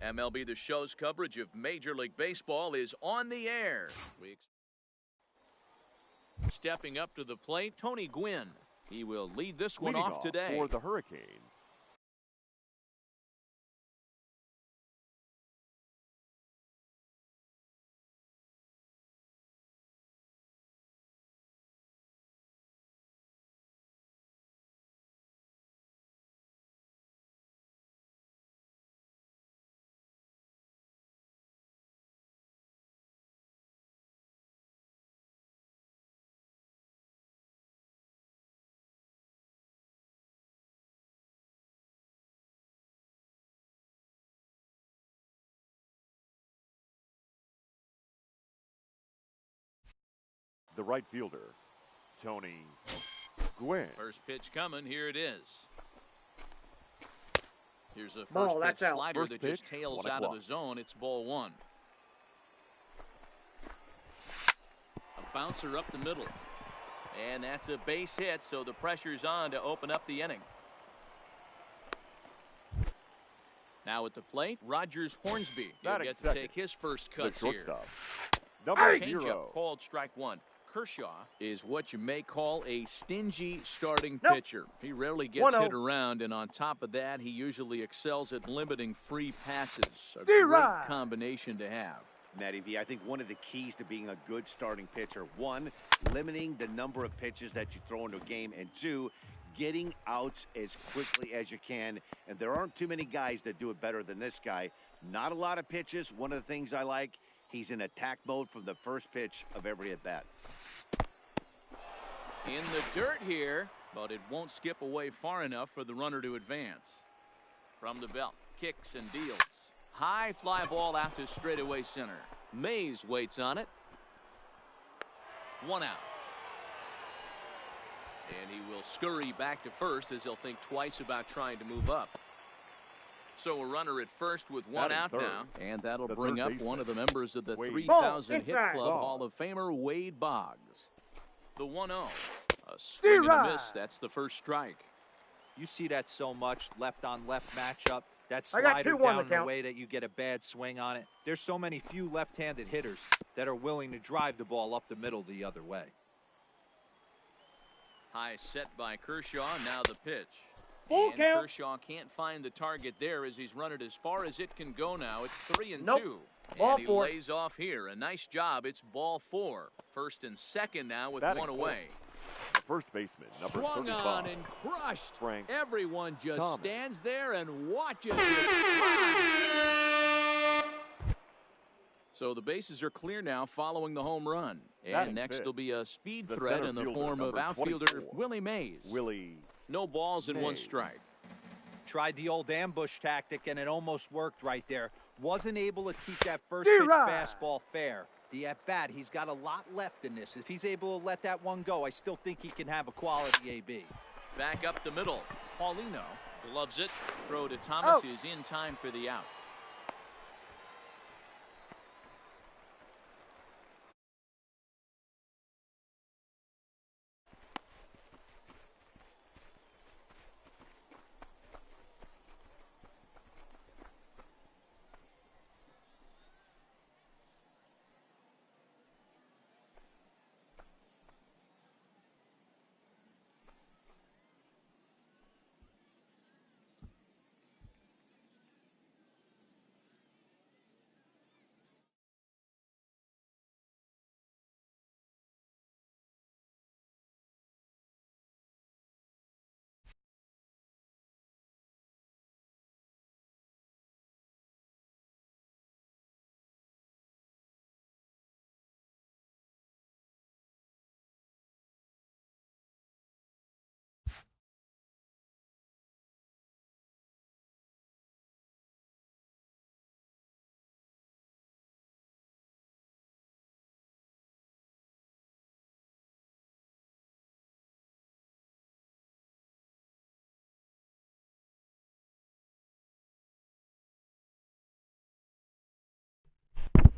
MLB The Show's coverage of Major League Baseball is on the air. Stepping up to the plate, Tony Gwynn. He will lead this one off today. For the Hurricanes. The right fielder, Tony Gwynn. First pitch coming. Here it is. Here's a Ball, first pitch out. slider First that pitch, just tails 1 out of o'clock. the zone. It's ball one. A bouncer up the middle. And that's a base hit, so the pressure's on to open up the inning. Now at the plate, Rogers Hornsby. He'll Batting get to second, take his first The cuts here. shortstop, number Changeup 0. called strike one. Kershaw is what you may call a stingy starting Nope. pitcher. He rarely gets 1-0. hit around, and on top of that, he usually excels at limiting free passes. A D-Rod. great combination to have. Matty V, I think one of the keys to being a good starting pitcher, one, limiting the number of pitches that you throw into a game, and two, getting outs as quickly as you can. And there aren't too many guys that do it better than this guy. Not a lot of pitches. One of the things I like, he's in attack mode from the first pitch of every at-bat. In the dirt here, but it won't skip away far enough for the runner to advance. From the belt, kicks and deals. High fly ball out to straightaway center. Mays waits on it. 1 out. And he will scurry back to first as he'll think twice about trying to move up. So a runner at first with 1 Batting out third, now. And that'll the bring third up baseman, one of the members of the Wade 3,000 Boggs. Hit Inside. Club, Boggs. Hall of Famer Wade Boggs. The 1-0. A swing and a D-Rod. miss. That's the first strike. You see that so much, left-on-left matchup. That I got slider 2-1 down to in a count. way that you get a bad swing on it. There's so many few left-handed hitters that are willing to drive the ball up the middle the other way. High set by Kershaw. Now the pitch. Full And count. Kershaw can't find the target there as he's run it as far as it can go now. It's 3-2. Nope. Ball And he 4. lays off here. A nice job. It's ball 4. First and second now with Batting 1 away. The first baseman, number Swung 35. on and crushed. Frank Everyone just Thomas. stands there and watches it. So the bases are clear now following the home run. And Batting next fifth, will be a speed the threat center in the fielder, form of number outfielder 24. Willie Mays. Willie. No balls and 1 Mays. strike. Tried the old ambush tactic, and it almost worked right there. Wasn't able to keep that first pitch D-Rod. fastball fair. The at-bat, he's got a lot left in this. If he's able to let that one go, I still think he can have a quality AB. Back up the middle. Paulino gloves it. Throw to Thomas Oh. is in time for the out.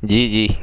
GG.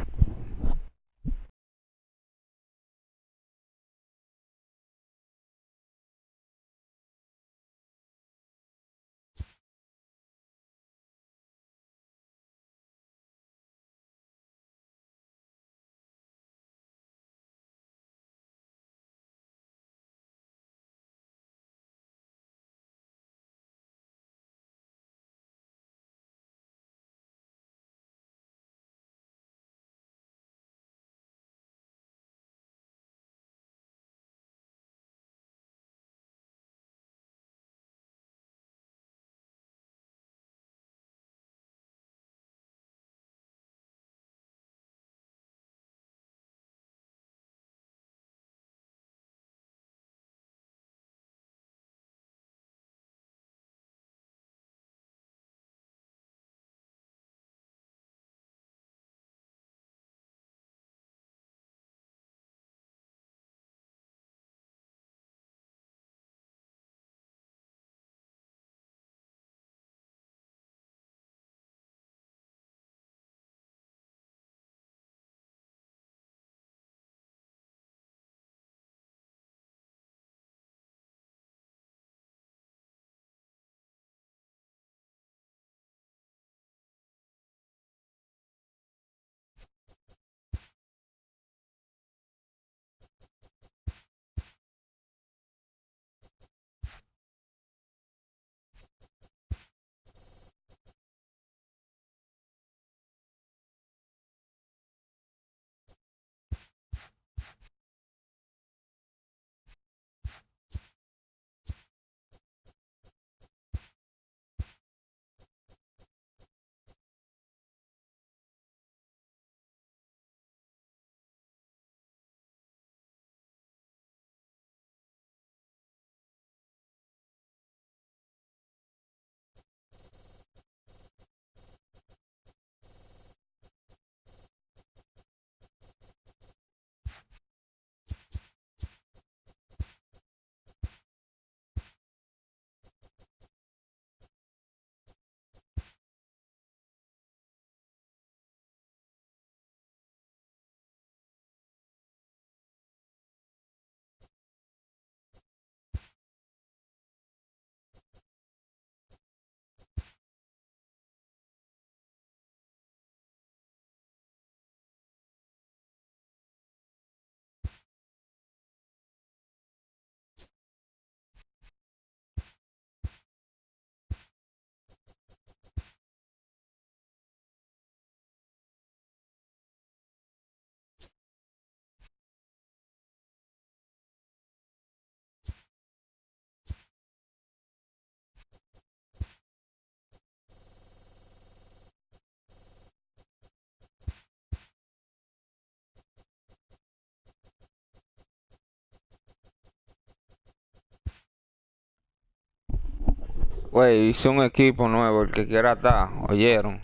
Güey, hice un equipo nuevo, el que quiera estar, ¿oyeron?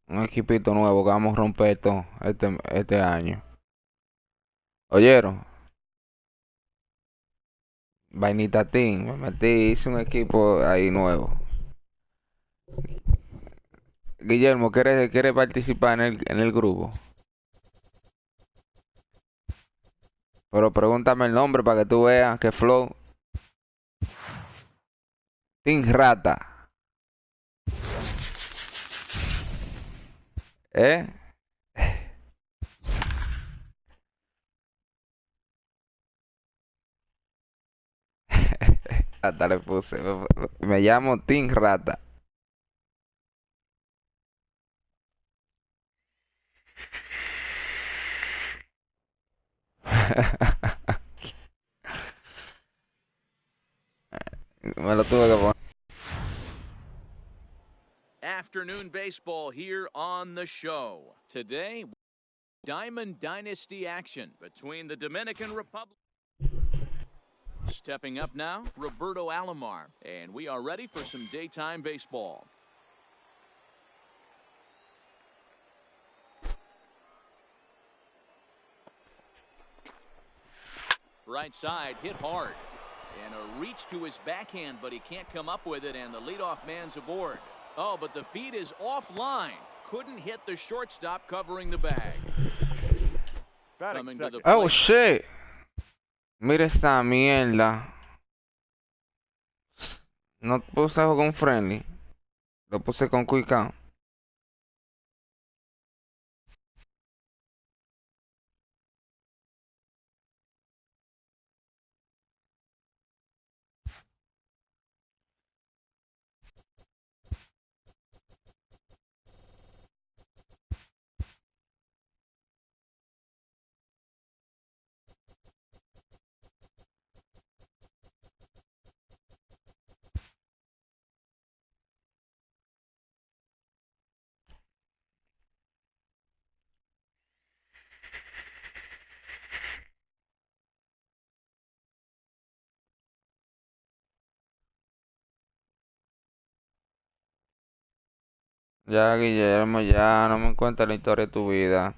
Un equipito nuevo que vamos a romper todo este año. ¿Oyeron? Vainita Team, me metí, hice un equipo ahí nuevo. Guillermo, ¿quieres participar en el grupo? Pero pregúntame el nombre para que tú veas que flow. Team Rata. ¿Eh? Hasta le puse. Me llamo Team Rata. Me lo tuve que poner. Afternoon baseball here on the show. Today, Diamond Dynasty action between the Dominican Republic. Stepping up now, Roberto Alomar. And we are ready for some daytime baseball. Right side, hit hard. And a reach to his backhand, but he can't come up with it, and the leadoff man's aboard. Oh, but the feed is offline. Couldn't hit the shortstop covering the bag. Coming to the plate. Oh, shit. Mira esta mierda. No puse con friendly. Lo puse con quick count. Ya, Guillermo, ya no me cuentes la historia de tu vida.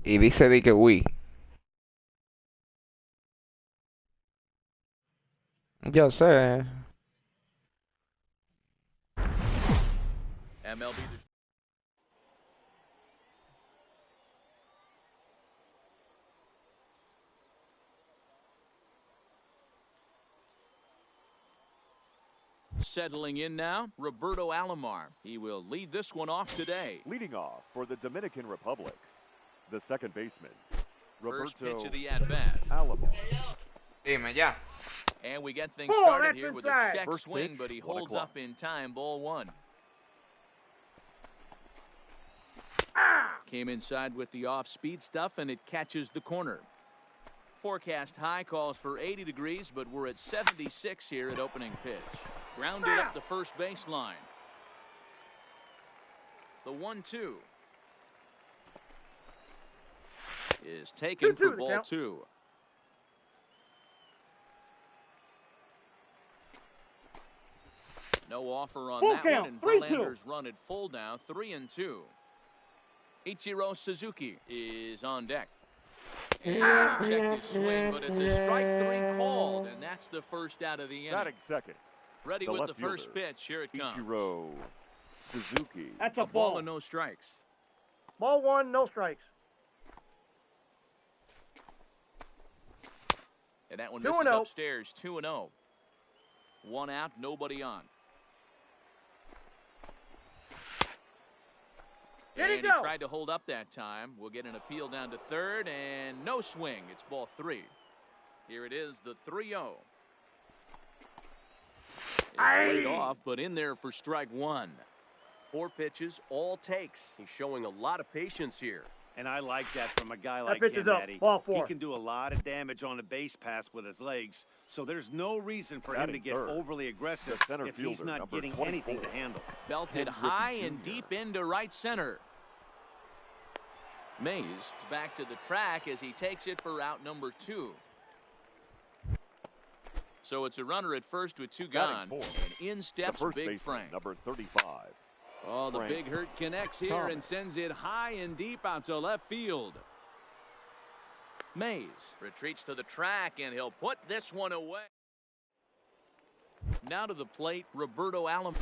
Y dice di que oui. Yo sé. MLB The Settling in now, Roberto Alomar. He will lead this one off today. Leading off for the Dominican Republic, the second baseman, First pitch Roberto of the at-bat. Alomar. Dime ya. And we get things started here with a inside. check First swing, pitch, but he 1 holds o'clock. up in time, ball one. Came inside with the off-speed stuff, and it catches the corner. Forecast high calls for 80 degrees, but we're at 76 here at opening pitch. Grounded up the first baseline. The 1-2 is taken 2-2 for the ball count. 2. No offer on Full that count, one, and 3-2. Verlander's run it full now, 3-2. Ichiro Suzuki is on deck. And he checked his swing, but it's a strike three called, and that's the first out of the inning. Batting second, Ready the with the left first fielder, pitch. Here it comes. Ichiro Suzuki. That's A a ball ball. and no strikes. Ball one, no strikes. And that one 2-0. misses upstairs, 2-0. One out, nobody on. Here he And he go. tried to hold up that time. We'll get an appeal down to third, and no swing. It's ball 3. Here it is, the 3-0. Laid off, but in there for strike one. 4 pitches, all takes. He's showing a lot of patience here. And I like that from a guy like pitch him, is up. Matty. Ball He 4. can do a lot of damage on a base pass with his legs, so there's no reason for him to get overly aggressive if he's not getting anything to handle. Belted high and deep into right center. Mays is back to the track as he takes it for out number 2. So it's a runner at first with 2 gone. And in steps Big Frank. Number 35. Oh, the big hurt connects here and sends it high and deep out to left field. Mays retreats to the track, and he'll put this one away. Now to the plate, Roberto Alomar.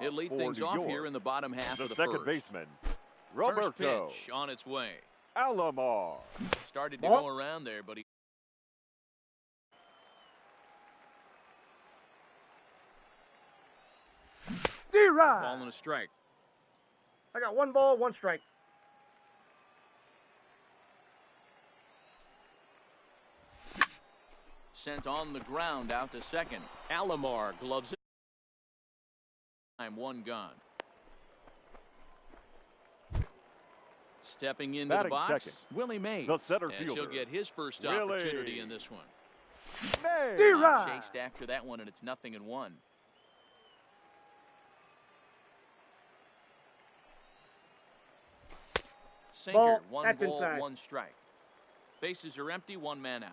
He'll lead things off here in the bottom half of the second first. Baseman, First Roberto pitch on its way. Alomar. Started to go around there, but he... D-Rod. Ball and a strike. I got 1 ball, 1 strike. Sent on the ground out to second. Alomar gloves it. Time 1 gone. Stepping into Batting the box, second. Willie Mays. The center as fielder. he'll get his first Willie opportunity in this one. Mays. D-Rod. Chased after that one, and it's 0-1. Sinker, Ball. 1 That's ball, inside. 1 strike. Bases are empty, 1 man out.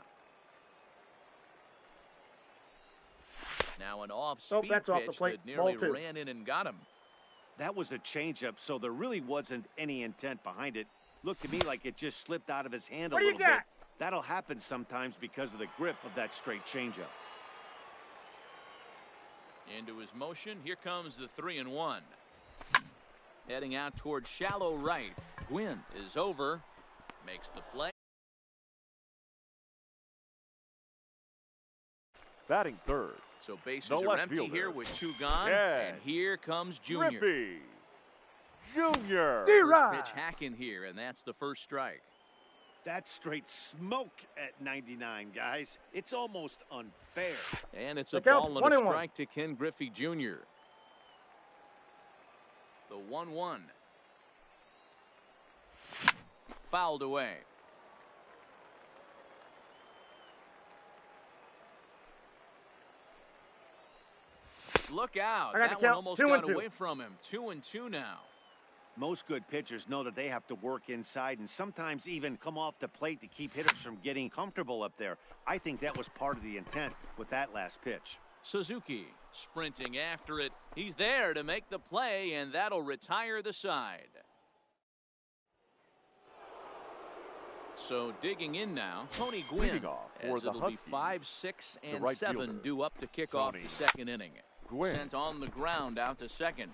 Now an off-speed that's off the pitch plate. that nearly Ball 2. ran in and got him. That was a changeup, so there really wasn't any intent behind it. Looked to me like it just slipped out of his hand a What do you little bit. got? That'll happen sometimes because of the grip of that straight changeup. Into his motion, here comes the 3-1. Heading out towards shallow right. Gwynn is over, makes the play. Batting third. So bases The are left empty fielder. here with 2 gone. Yeah. And here comes Junior. Griffey Junior. First pitch hacking here, and that's the first strike. That's straight smoke at 99, guys. It's almost unfair. And it's a Look out, ball and a 21. strike to Ken Griffey Jr. The 1-1. Fouled away. Look out. I got That the one count. almost 2-2. got away from him. 2-2 now. Most good pitchers know that they have to work inside and sometimes even come off the plate to keep hitters from getting comfortable up there. I think that was part of the intent with that last pitch. Suzuki sprinting after it. He's there to make the play, and that'll retire the side. So digging in now, Tony Gwynn, Leading off for as the it'll be Huskies, 5, 6, and right 7 fielder, due up to kick off Tony the second inning. Gwynn. Sent on the ground out to second.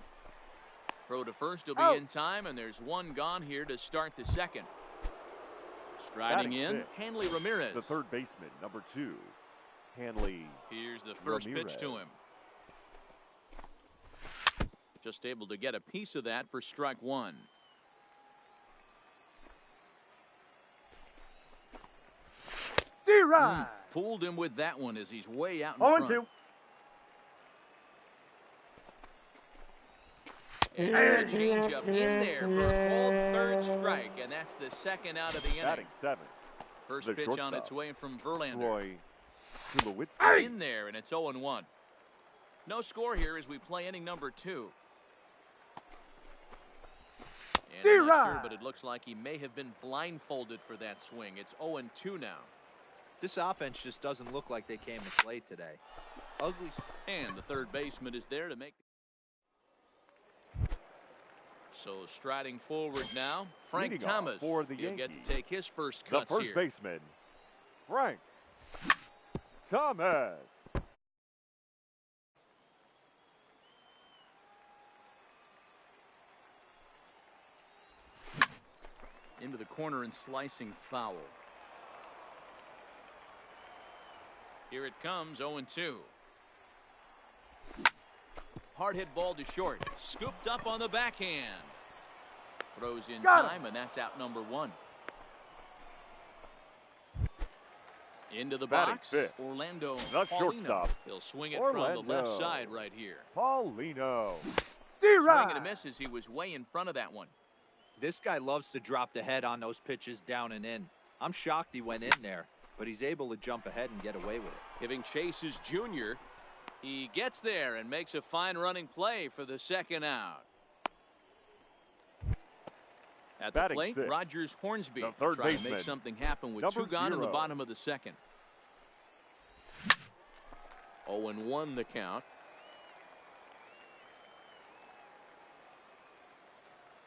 Throw to first will be Out. in time, and there's 1 gone here to start the second. Striding Batting in, fifth. Hanley Ramirez. The third baseman, number 2, Hanley. Here's the first pitch to him. Just able to get a piece of that for strike 1. D-Rod. Fooled him with that one as he's way out in 0-2. front. And there's a changeup in there for a called third strike, and that's the second out of the inning. Batting 7, First the pitch on shortstop, its way from Verlander. Troy Tulowitzki. In there, and it's 0-1. No score here as we play inning number 2. And I'm not sure, but it looks like he may have been blindfolded for that swing. It's 0-2 now. This offense just doesn't look like they came to play today. Ugly. And the third baseman is there to make. So striding forward now, Frank Leading off Thomas. for the He'll get Yankees, to take his first the cuts first here. baseman, Frank Thomas. Into the corner and slicing foul. Here it comes, 0-2. Hard hit ball to short. Scooped up on the backhand. Throws in time, and that's out number 1. Into the Batting box, fifth. Orlando The Paulino. shortstop. He'll swing it from the left Orlando. side right here. Paulino. Swing and a D-Rod. miss as he was way in front of that one. This guy loves to drop the head on those pitches down and in. I'm shocked he went in there, but he's able to jump ahead and get away with it. Giving chase is Junior. He gets there and makes a fine running play for the second out. At the Batting plate, sixth. Rogers Hornsby The third trying to baseman. make something happen with Number 2 gone in the 0. bottom of the second. 0-1 the count.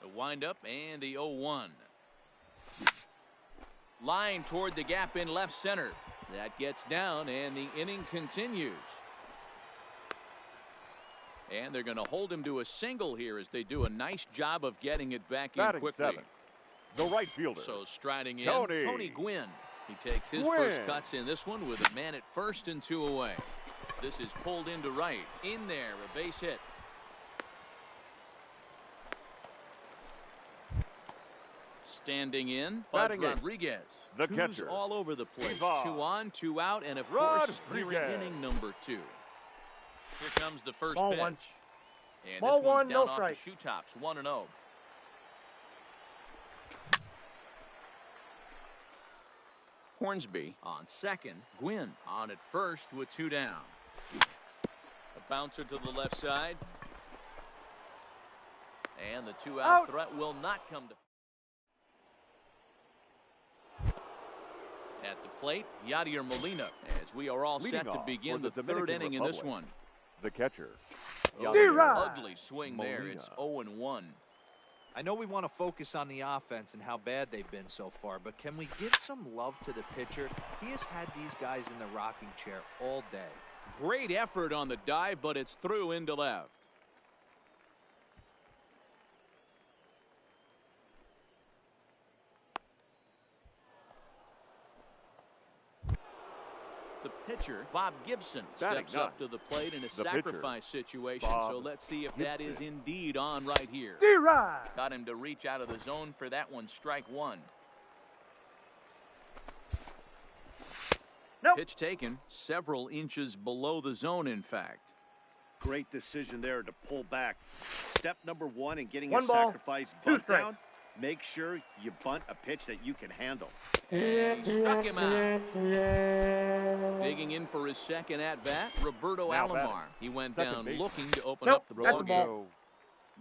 The windup and the 0-1. Line toward the gap in left center. That gets down and the inning continues. And they're going to hold him to a single here as they do a nice job of getting it back in Batting quickly. 7. The right fielder. So striding in, Tony. Tony Gwynn. He takes his Gwynn. first cuts in this one with a man at first and 2 away. This is pulled into right. In there, a base hit. Standing in, Bud Batting eighth. Rodriguez. The 2's catcher. all over the place. Viva. 2 on, 2 out, and of course, here in Rodriguez. inning number 2. Here comes the first Ball pitch. one. And Ball this one's one, down no off strike. the shoe tops, 1-0. Hornsby on second. Gwynn on at first with 2 down. A bouncer to the left side. And the 2-out Out. threat will not come to. At the plate, Yadier Molina, as we are all Leading set to off begin for the the third Dominican inning in this Republic. one. The catcher. D-Rod. Ugly swing there. Molina. It's 0-1. I know we want to focus on the offense and how bad they've been so far, but can we give some love to the pitcher? He has had these guys in the rocking chair all day. Great effort on the dive, but it's through into left. The pitcher, Bob Gibson, Batting steps up ninth. to the plate in a The pitcher, sacrifice situation. Bob So let's see if that is Gibson. indeed on right here. D-Rod. Got him to reach out of the zone for that one. Strike 1. Nope. Pitch taken several inches below the zone, in fact. Great decision there to pull back. Step number 1 in getting One a ball, sacrifice 2 bunt strikes. down. Make sure you bunt a pitch that you can handle. And he struck him out. Digging in for his second at-bat, Roberto Now Alomar. batting. He went Second down baseman. looking to open Nope, up the that's a ball ball.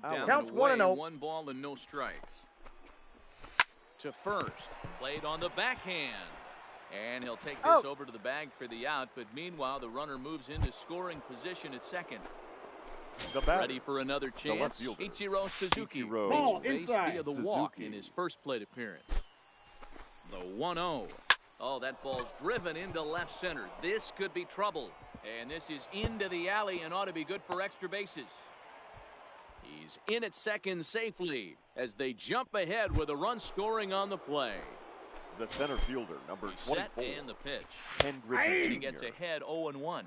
game. Down Counts and away, 1-0. 1 ball and no strikes. To first, played on the backhand. And he'll take this Out. over to the bag for the out, but meanwhile the runner moves into scoring position at second. The batter. Ready for another left chance. fielder. Ichiro Suzuki Ichiro. makes Ball base inside. via the walk Suzuki. in his first plate appearance. The 1-0. Oh, that ball's driven into left center. This could be trouble. And this is into the alley and ought to be good for extra bases. He's in at second safely as they jump ahead with a run scoring on the play. The center fielder, number He's set 24. and the pitch. Ken Griffin And he Jr. gets ahead 0-1.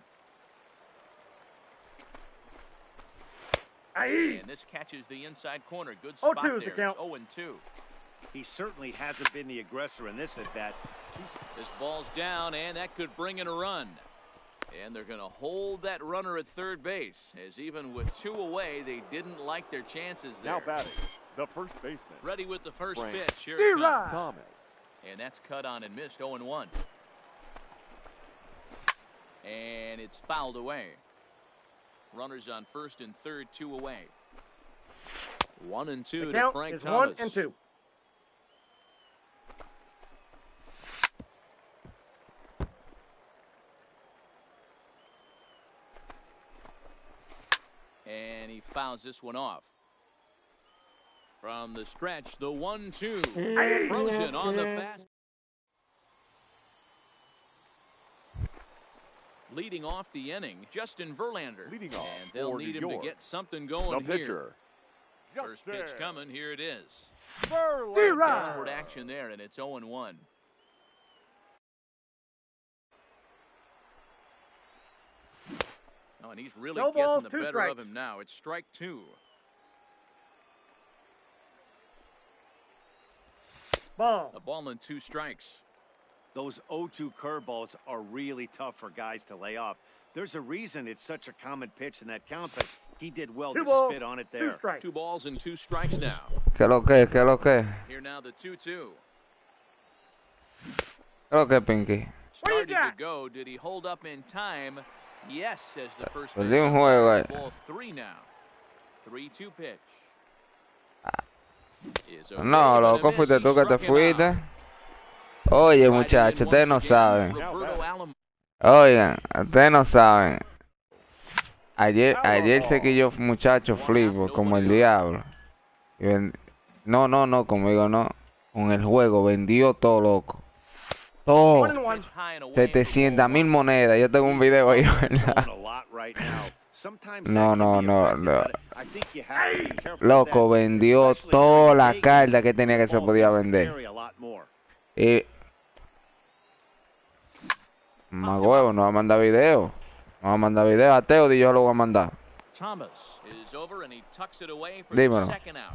Aye. And this catches the inside corner. Good 0-2 spot is the there. count. It's 0-2. He certainly hasn't been the aggressor in this at bat. This ball's down, and that could bring in a run. And they're going to hold that runner at third base, as even with 2 away, they didn't like their chances there. Now batting. The first baseman. Ready with the first Frank pitch. Here it comes. D-Rod. Thomas. And that's cut on and missed, 0-1. And it's fouled away. Runners on first and third, 2 away. 1-2 The to count Frank is Thomas. 1-2. And he fouls this one off. From the stretch, the 1-2. Frozen on the fast. Leading off the inning, Justin Verlander. Leading off And they'll for need New him York. to get something The going here. pitcher. First pitch Justin coming, here it is. Verlander. D-Rod. Downward action there, and it's 0-1. Oh, and he's really No getting balls, the 2 better strikes. of him now. It's strike 2. Ball. A ball and 2 strikes. Those 0-2 curveballs are really tough for guys to lay off. There's a reason it's such a common pitch in that count, but he did well to spit on it there. 2 strikes. 2 balls and 2 strikes now. ¿Qué lo que? ¿Qué lo que? Here now the 2-2. ¿Qué lo que, Pinky? Starting to go. Did he hold up in time? Yes, says the first Perdí base un juego ahí. ball 3 now. 3-2 pitch. Is a No, rhythm and a loco, miss. fuiste He tú que te struck him out. fuiste. Oye, Riding muchachos, in ustedes no once saben. again, Roberto Alomar. Oigan, ustedes no saben. Ayer sé que yo, muchacho, flipo, como el diablo. No, conmigo no. Con el juego, vendió todo, loco. Todo. 1-1. 700,000 monedas. Yo tengo un video ahí, ¿verdad? No. Loco, vendió toda la carta que tenía que se podía vender. Y... Más huevo, no va a mandar video. No va a mandar video. A Teo yo lo voy a mandar. Thomas is over and he tucks it away for Dímelo. the second out.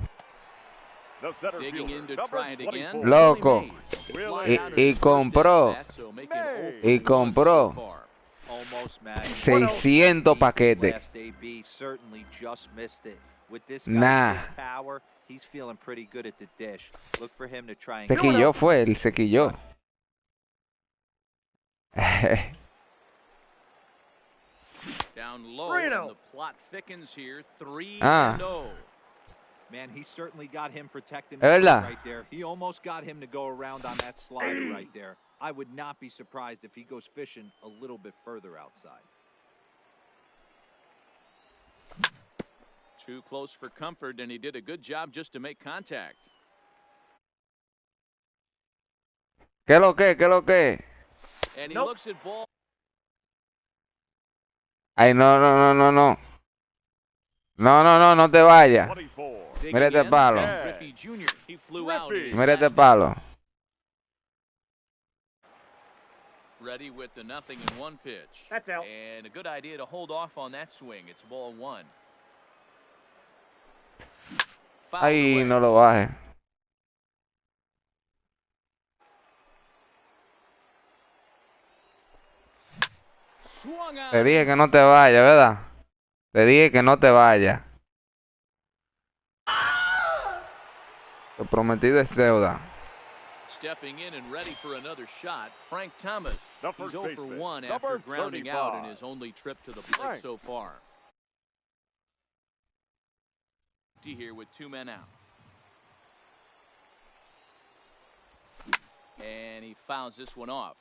The center Digging in to fielder, try it number again. 24. Loco. Fly out in Y his first compró. at bat, so making 0 for Y 1 compró. so far. Almost, man. 600 paquetes. Last AB certainly just missed it. With this Nah. guy's power, he's feeling pretty good at the dish. Look for him to try and Se quilló fue, él se quilló. Down low, 3-0. and the plot thickens here. 3-0. Man, he certainly got him protecting Es verdad. right there. He almost got him to go around on that slider right there. I would not be surprised if he goes fishing a little bit further outside. Too close for comfort, and he did a good job just to make contact. ¿Qué lo que? ¿Qué lo que? And he Nope. looks at ball. Ay, no. No te vayas. 24. Digging Mira este in, palo. Griffey Jr. He flew out. in his Mira este last palo. Ready with the 0-1 pitch. That's out. And a good idea to hold off on that swing. It's ball 1. Fouled Ay, away. no lo bajes. Swung out. Te dije que no te vayas, ¿verdad? Te dije que no te vayas. Lo prometido es deuda. Stepping in and ready for another shot, Frank Thomas. The He's first 0 for baseman, 1 number after grounding out in 35. his only trip to the plate Frank. so far. Here with 2 men out. And he fouls this one off.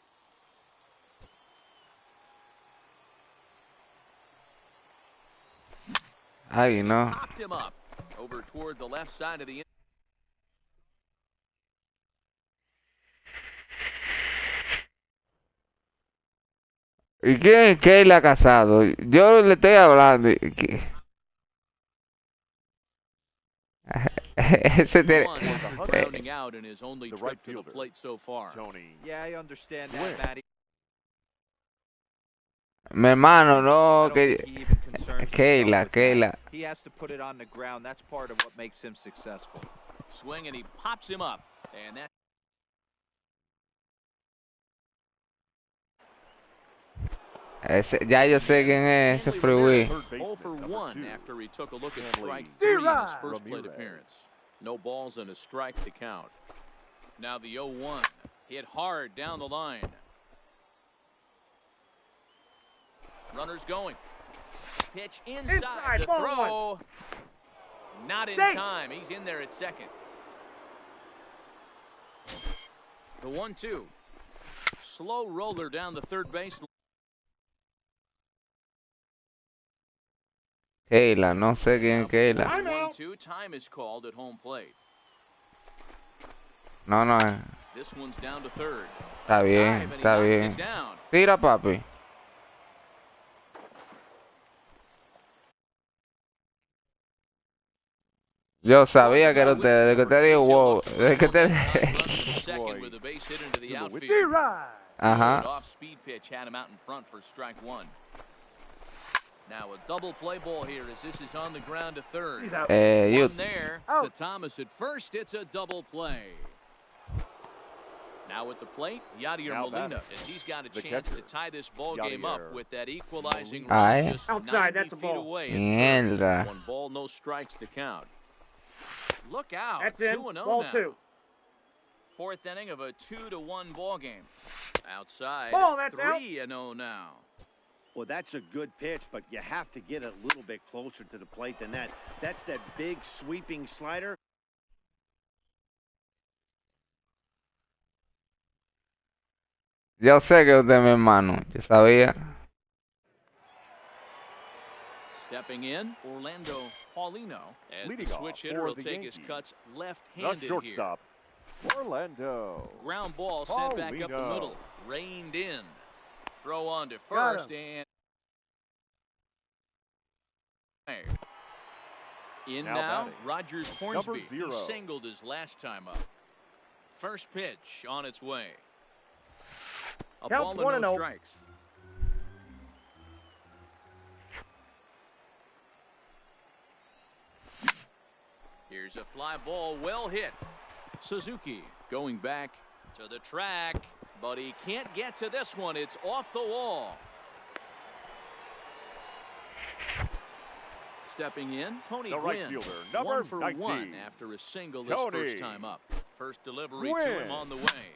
Ay, no. Popped him up over toward the left side of the. ¿Y quién es que él ha casado? Yo le estoy hablando. Ese tiene... One after grounding out in his only The trip right to the fielder. plate so far. Tony. Yeah, I understand Where? that, Matty. Mi hermano, no, I don't think he even concerns himself with that. He has to put it on the ground. That's part of what makes him successful. Swing and he pops him up. And that. Ya yo sé quién es ese freeway. 0 for 1 after he took a look at strike Stanley 3 in his first Ramirez. plate appearance. No balls and a strike to count. Now the 0-1. Hit hard down the line. Runners going. Pitch inside. The ball throw. Not in Safe. time. He's in there at second. The 1-2. Slow roller down the third base. Keila, no sé quién es Keila. 1-2. Time is called at home plate. No, no, This one's down to third. está bien, Dive, and he está knocks bien. it down. Tira, papi. Yo sabía que era usted, desde que te digo wow, desde que te... Second with a base hit into the outfield. D-Rod. Ajá. Off speed pitch had him out in front for strike 1. Now a double play ball here as this is on the ground to third. He's out. You, One there to Out. Thomas at first. It's a double play. Now at the plate, Yadier Now Molina, batting. as he's got a The chance to catcher, tie this ball game up Yadier with that equalizing Molina. run Aye. just Outside, 90 that's a feet ball. away. Mierda. 1 ball, no strikes to count. Look out. That's in. 2-0 Ball now. 2. 4th inning of a 2-1 ball game. Outside, Ball, that's out. 3-0 now. Well, that's a good pitch, but you have to get a little bit closer to the plate than that. That's that big sweeping slider. Yo sé que usted es mi hermano. Yo sabía. Stepping in, Orlando Paulino. As Leading the off switch hitter for will the take his Yankees. cuts The left-handed here. shortstop, Orlando. Ground ball sent back up the Paulino. middle. Reined in. Throw on to Got first and in Now now, batting. Rogers Hornsby. He 0. singled his last time up. First pitch on its way. A Count ball and no 1-0. strikes. Here's a fly ball, well hit. Suzuki going back to the track, but he can't get to this one. It's off the wall. Stepping in, Tony The right Gwynn. fielder, number 1 for 1 19. after a single his Tony first time up. First delivery to Gwynn. him on the way.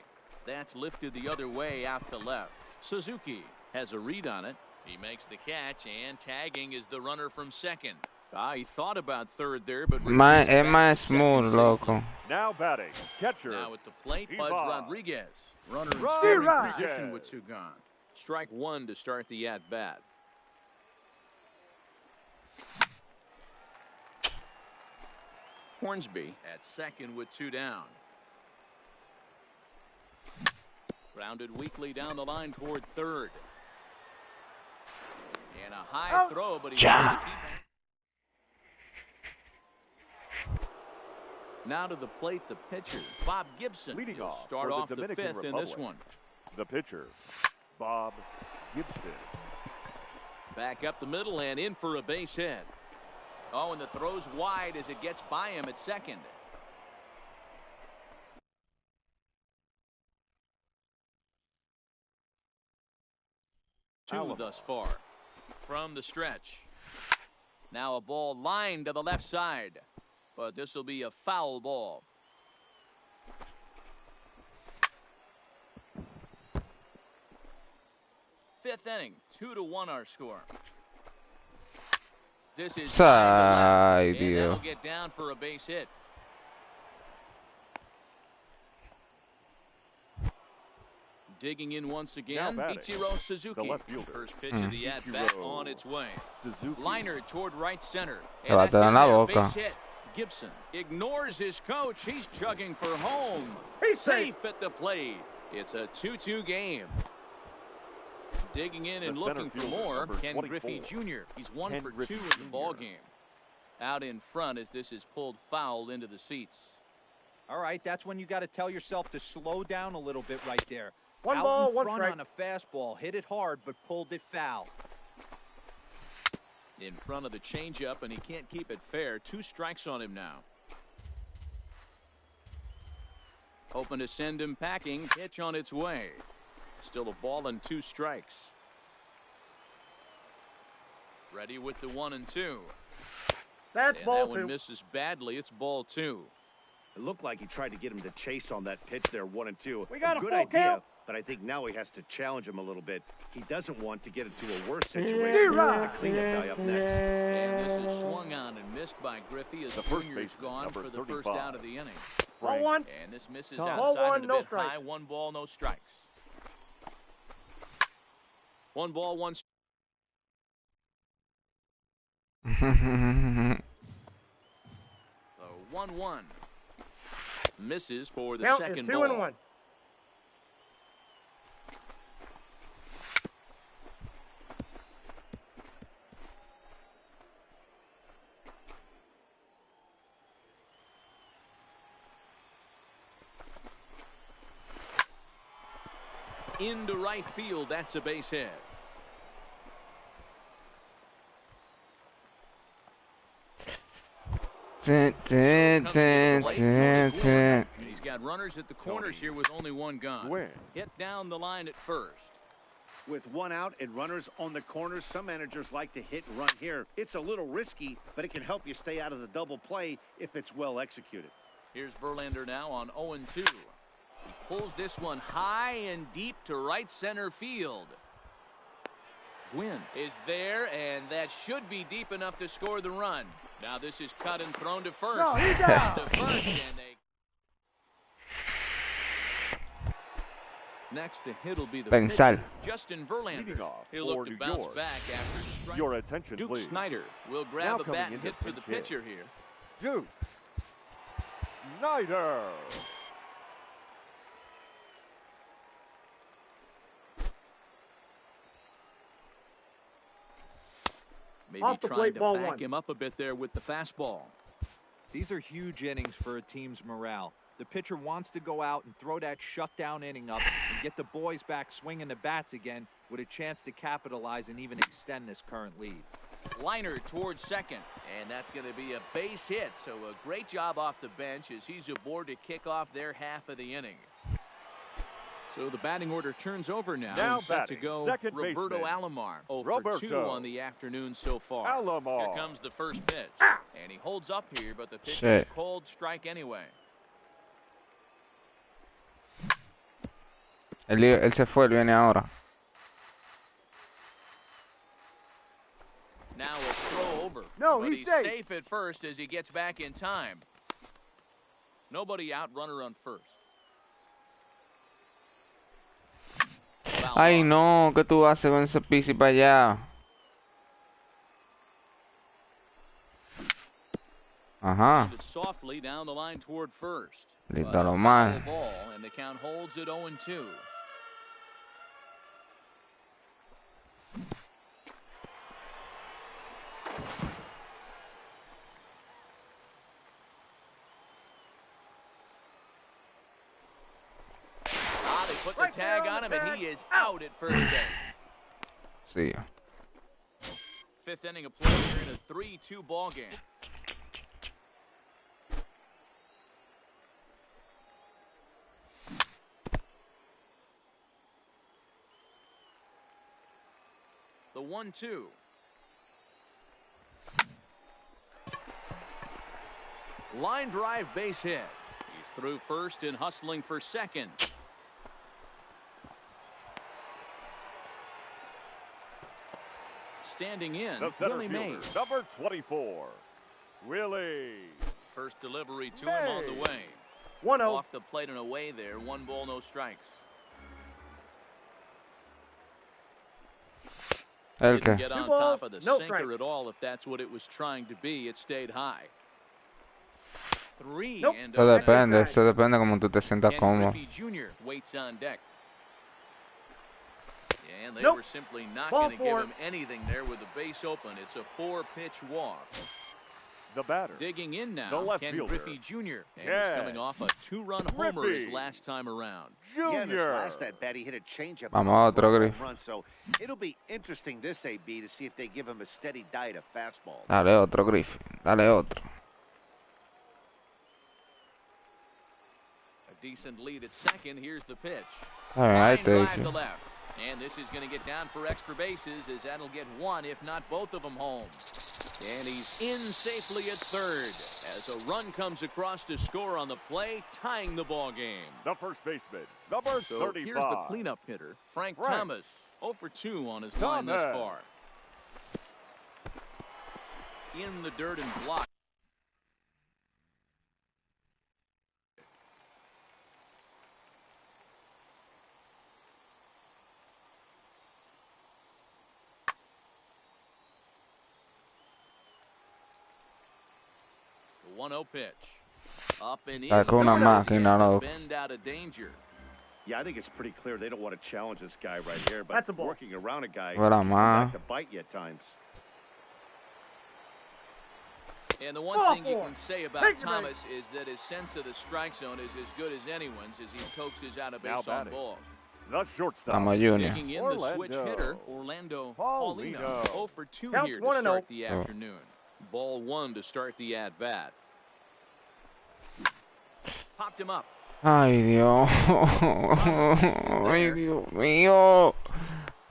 That's lifted the other way out to left. Suzuki has a read on it. He makes the catch, and tagging is the runner from second. He thought about third there, but Es retreats back más to second smooth, safely. loco. Now batting, catcher. Now at the plate, Ivan. Buds Rodriguez. Runner in Rodriguez. scoring position with 2 gone. Strike 1 to start the at-bat. Hornsby at second with 2 down. Grounded weakly down the line toward third. And a high throw, but he's able to keep it. Now to the plate, the pitcher, Bob Gibson. Leading He'll off start for the off the Dominican 5th in this Republic. one. The pitcher, Bob Gibson. Back up the middle and in for a base hit. Oh, and the throw's wide as it gets by him at second. Two thus far from the stretch. Now a ball lined to the left side, but this will be a foul ball. Fifth inning, 2-1 our score. This is Ay, and Dios. that'll get down for a base hit. Digging in once again, batting, Ichiro Suzuki. the left fielder. First pitch of the at-bat Ichiro on its way. Suzuki. Liner toward right center. Le va a And dar en la that's in there, boca. base hit. Gibson ignores his coach. He's chugging for home. He's Safe at the plate. It's a 2-2 game. Digging in and The looking center for fielder, more, number Ken 24. Griffey Jr. He's 1 Ken for Griffey 2 in the ball Jr. game. Out in front as this is pulled foul into the seats. All right, that's when you got to tell yourself to slow down a little bit right there. 1 Out ball, in 1 front strike. on a fastball, hit it hard, but pulled it foul. In front of the changeup, and he can't keep it fair. 2 strikes on him now. Hoping to send him packing. Pitch on its way. Still a ball and 2 strikes. Ready with the 1 and 2. That's And ball that one 2. misses badly. It's ball 2. It looked like he tried to get him to chase on that pitch there, 1 and 2. We got a good full idea, count. but I think now he has to challenge him a little bit. He doesn't want to get into a worse situation. D-Rod. To clean that guy up next. And this is swung on and missed by Griffey as The the first Junior's baseman, gone number for the first 35. out of the inning. Ball Frank 1. And this misses Tom. outside Ball 1, and a no bit strike. high. 1 ball, no strikes. 1 ball, 1 strike. So 1-1. Misses for the Count is second 2 ball. and 1. Into right field. That's a base hit. And he's got runners at the corners here with only one gun. Hit down the line at first. With one out and runners on the corners, some managers like to hit and run here. It's a little risky, but it can help you stay out of the double play if it's well executed. Here's Verlander now on 0-2. He pulls this one high and deep to right center field. Gwynn is there, and that should be deep enough to score the run. Now this is cut and thrown to first. No, he's down. To first, and they... Next to hit will be the pitcher, Justin Verlander. He'll look to bounce back after striking. Your attention, Duke please. Snyder will grab a bat and hit for the pitcher here. Duke Snyder. Maybe Off the trying plate, to ball back one. him up a bit there with the fastball. These are huge innings for a team's morale. The pitcher wants to go out and throw that shutdown inning up and get the boys back swinging the bats again with a chance to capitalize and even extend this current lead. Liner towards second, and that's going to be a base hit. So a great job off the bench as he's aboard to kick off their half of the inning. So the batting order turns over now set to go Roberto Alomar. 0 for 2 on the afternoon so far. Here comes the first pitch. And he holds up here, but the pitch is a cold strike anyway. Él se fue, él viene ahora. Now a throw over. No, but he's safe at first as he gets back in time. Nobody out, runner on first. Ay, no, ¿qué tú haces con ese pisi para allá? Ajá. Softly down the line toward first. Listo lo más. Ball, and the count holds at 0-2. They put the tag on him, and he is out at first base. See ya. Fifth inning of play here in a 3-2 ball game. The 1-2. Line drive base hit. He's through first and hustling for second. Standing in, Willie Mays. Number 24, Willie. First delivery to him on the way. 1-0. Off the plate and away there. 1 ball, no strikes. Didn't get on top of the sinker at all if that's what it was trying to be. It stayed high. 3 and Eso depende como tú te sientas cómodo. Griffey Jr. waits on deck. And they were simply not going to give him anything there with the base open. It's a 4-pitch walk. The batter. Digging in now, Ken Griffey Jr. And he's coming off a 2-run homer his last time around. Yeah, this last at bat, he hit a changeup. Vamos, otro Griffey. So it'll be interesting this AB to see if they give him a steady diet of fastballs. Dale otro, Griffey. Dale otro. A decent lead at second. Here's the pitch. All right, drive to left. And this is going to get down for extra bases as that'll get 1, if not both of them, home. And he's in safely at third as a run comes across to score on the play, tying the ball game. The first baseman, number 35. Here's the cleanup hitter, Frank Thomas. 0 for 2 on his line thus far. In the dirt and block. The 1-0 pitch. Up and in. Bend out of danger. Yeah, I think it's pretty clear they don't want to challenge this guy right here, but working around a guy can back to bite you at times. And the one thing you can say about Thomas is that his sense of the strike zone is as good as anyone's as he coaxes out of base on balls. The shortstop. Digging in the switch hitter, Orlando Paulino. 0 for 2 here to start the afternoon. Ball 1 to start the at-bat. Popped him up. Ay, Dios. Ay, Dios mío.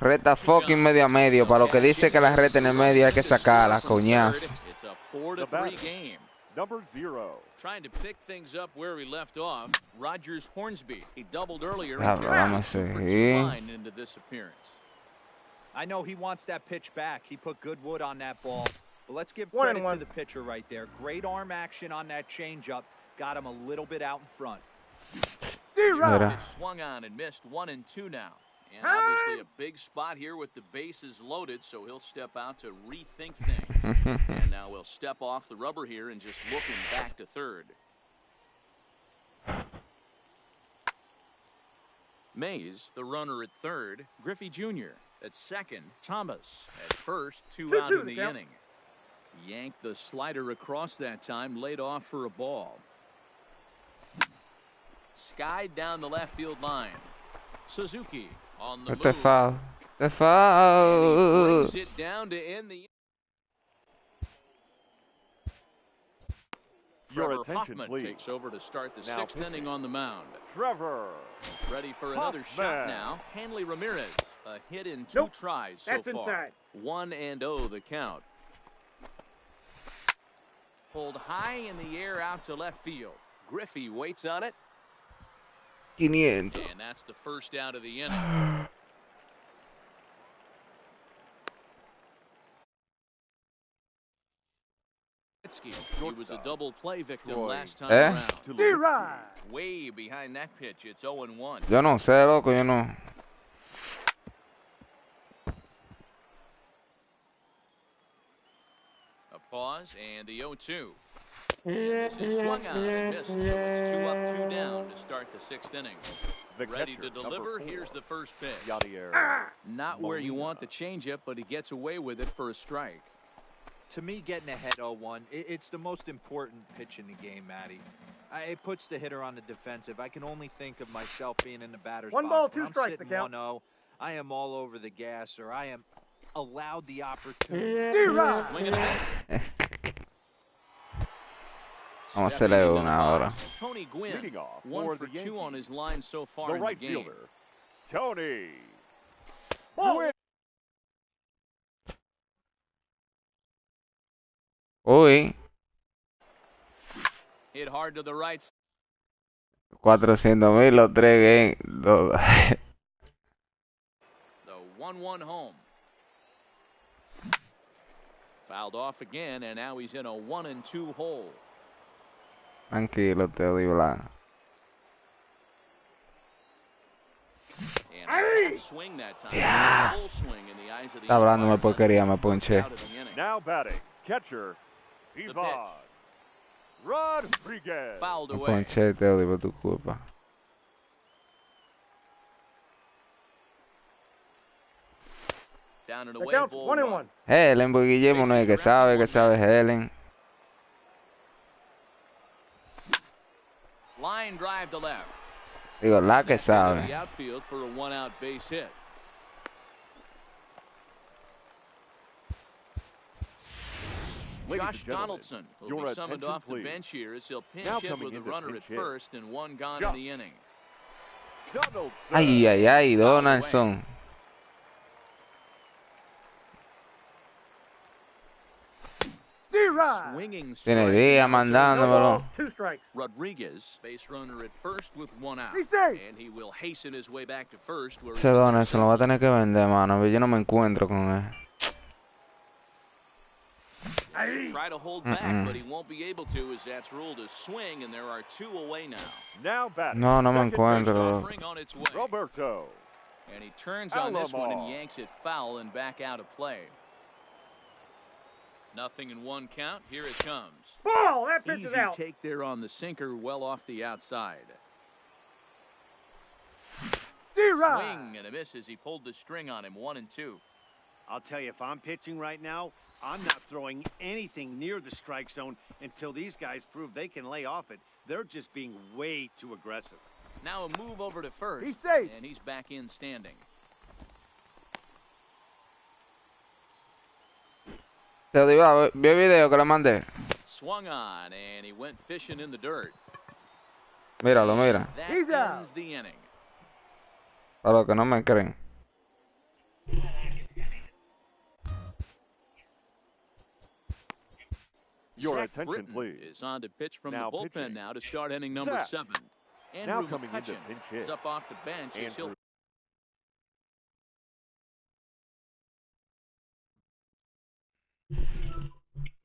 Reta fucking medio a medio. Para lo que dice que la reta en el medio hay que sacarla, coñazo. It's a 4-3 game. Number 0. Trying to pick things up where he left off. Rogers Hornsby. He doubled earlier Ya, and vamos a carried 2 for 2 seguir. line into this appearance. I know he wants that pitch back. He put good wood on that ball. But let's give 1 credit and 1. to the pitcher right there. Great arm action on that changeup. Got him a little bit out in front. D-Rod. Mira. Pitch swung on and missed 1-2 now. And obviously a big spot here with the bases loaded, so he'll step out to rethink things. And now we'll step off the rubber here and just looking back to third. Mays, the runner at third. Griffey Jr. at second. Thomas at first. 2 out 2-2 in the count. inning. Yanked the slider across that time, laid off for a ball. Skied down the left field line. Suzuki on the Este move. foul. Este And he foul. brings it down to end the. Your Trevor attention, Hoffman please. takes over to start the Now 6th pitching. inning on the mound. Trevor. Ready for another shot Hoffman. now. Hanley Ramirez, a hit in 2 Nope. tries so That's far. inside. 1-0 the count. Pulled high in the air out to left field. Griffey waits on it, 500. and that's the first out of the inning. He was a double play victim Troy. last time Eh? around. To D-Rod. Way behind that pitch. It's 0-1. Yo no sé, loco, yo no. A pause and the 0-2. And this is swung on and missed, so it's 2 up, 2 down to start the 6th inning. the Ready catcher, to number deliver. 4. Here's the first pitch. Yadier. Not where you want the Molina. changeup, but he gets away with it for a strike. To me, getting ahead 0-1, it's the most important pitch in the game, Matty. It puts the hitter on the defensive. I can only think of myself being in the batter's 1 box. ball, When 2 I'm strikes, sitting the count. 1-0, I am all over the gas, or I am allowed the opportunity. D-Rod. Swing and a miss. Vamos a Stepping hacerle into una the ahora. box, Tony Gwynn, Leading off 1 for for the 2 on Yankees. his line so far The in right the game. fielder, Tony. Ball. Gwynn. Uy, Hit hard to the right. 400,000 los 3 games. The 1-1 home. Fouled off again, and now he's in a 1-2 hole. Tranquilo, te doy blanco. And a half swing that time. Yeah. Full swing in the eyes of the Está hablándome umpire. porquería, me ponché. Out of the inning. Now batting, catcher, pitch. Ivan Rodriguez. Fouled Me away. ponché, te doy por tu culpa. Down and The away, count's ball 1-1. Helen, porque Guillermo no es que sabe Helen. Line drive to left. Digo, la que Gets into sabe. the outfield for a 1-out base hit. Ladies Josh and gentlemen, Donaldson will your be summoned attention, off the please. bench here as he'll pinch Now hit coming with a into runner pinch at hit. first and 1 gone Josh. in the inning. Donaldson. Ay, ay, ay, Donaldson. D-Rod. Swinging Tiene strike. día No mandándomelo. ball, 2 strikes. Rodriguez, base runner at first with 1 out. He's safe. And he will hasten his way back to first. Where Ese he's Donaldson lo va a intercepted. tener que vender, mano. Yo no me encuentro con él. Try to hold back, but he won't be able to as that's ruled a swing, and there are 2 away now. Now batting, No, no me second encuentro. Offering on its way. baseman, Roberto. And he turns on this one and Alomar. yanks it foul and back out of play. 0-1 count. Here it comes. Ball. That pitch is Easy out. take there on the sinker, well off the outside. D-Rod. Swing and a miss as he pulled the string on him. 1-2. I'll tell you, if I'm pitching right now, I'm not throwing anything near the strike zone until these guys prove they can lay off it. They're just being way too aggressive. Now a move over to first. He's safe. And he's back in standing. Te digo, vi el video que le mandé. Swung on, and he went fishing in the dirt. Míralo, mira. That He's out. ends the inning. Para los que no me creen. Your Zach attention, Britton please. is on to pitch from Now the bullpen pitching. now to start inning number Zach. 7. Now Andrew coming into McCutcheon pinch hit. is up off the bench as he'll Andrew.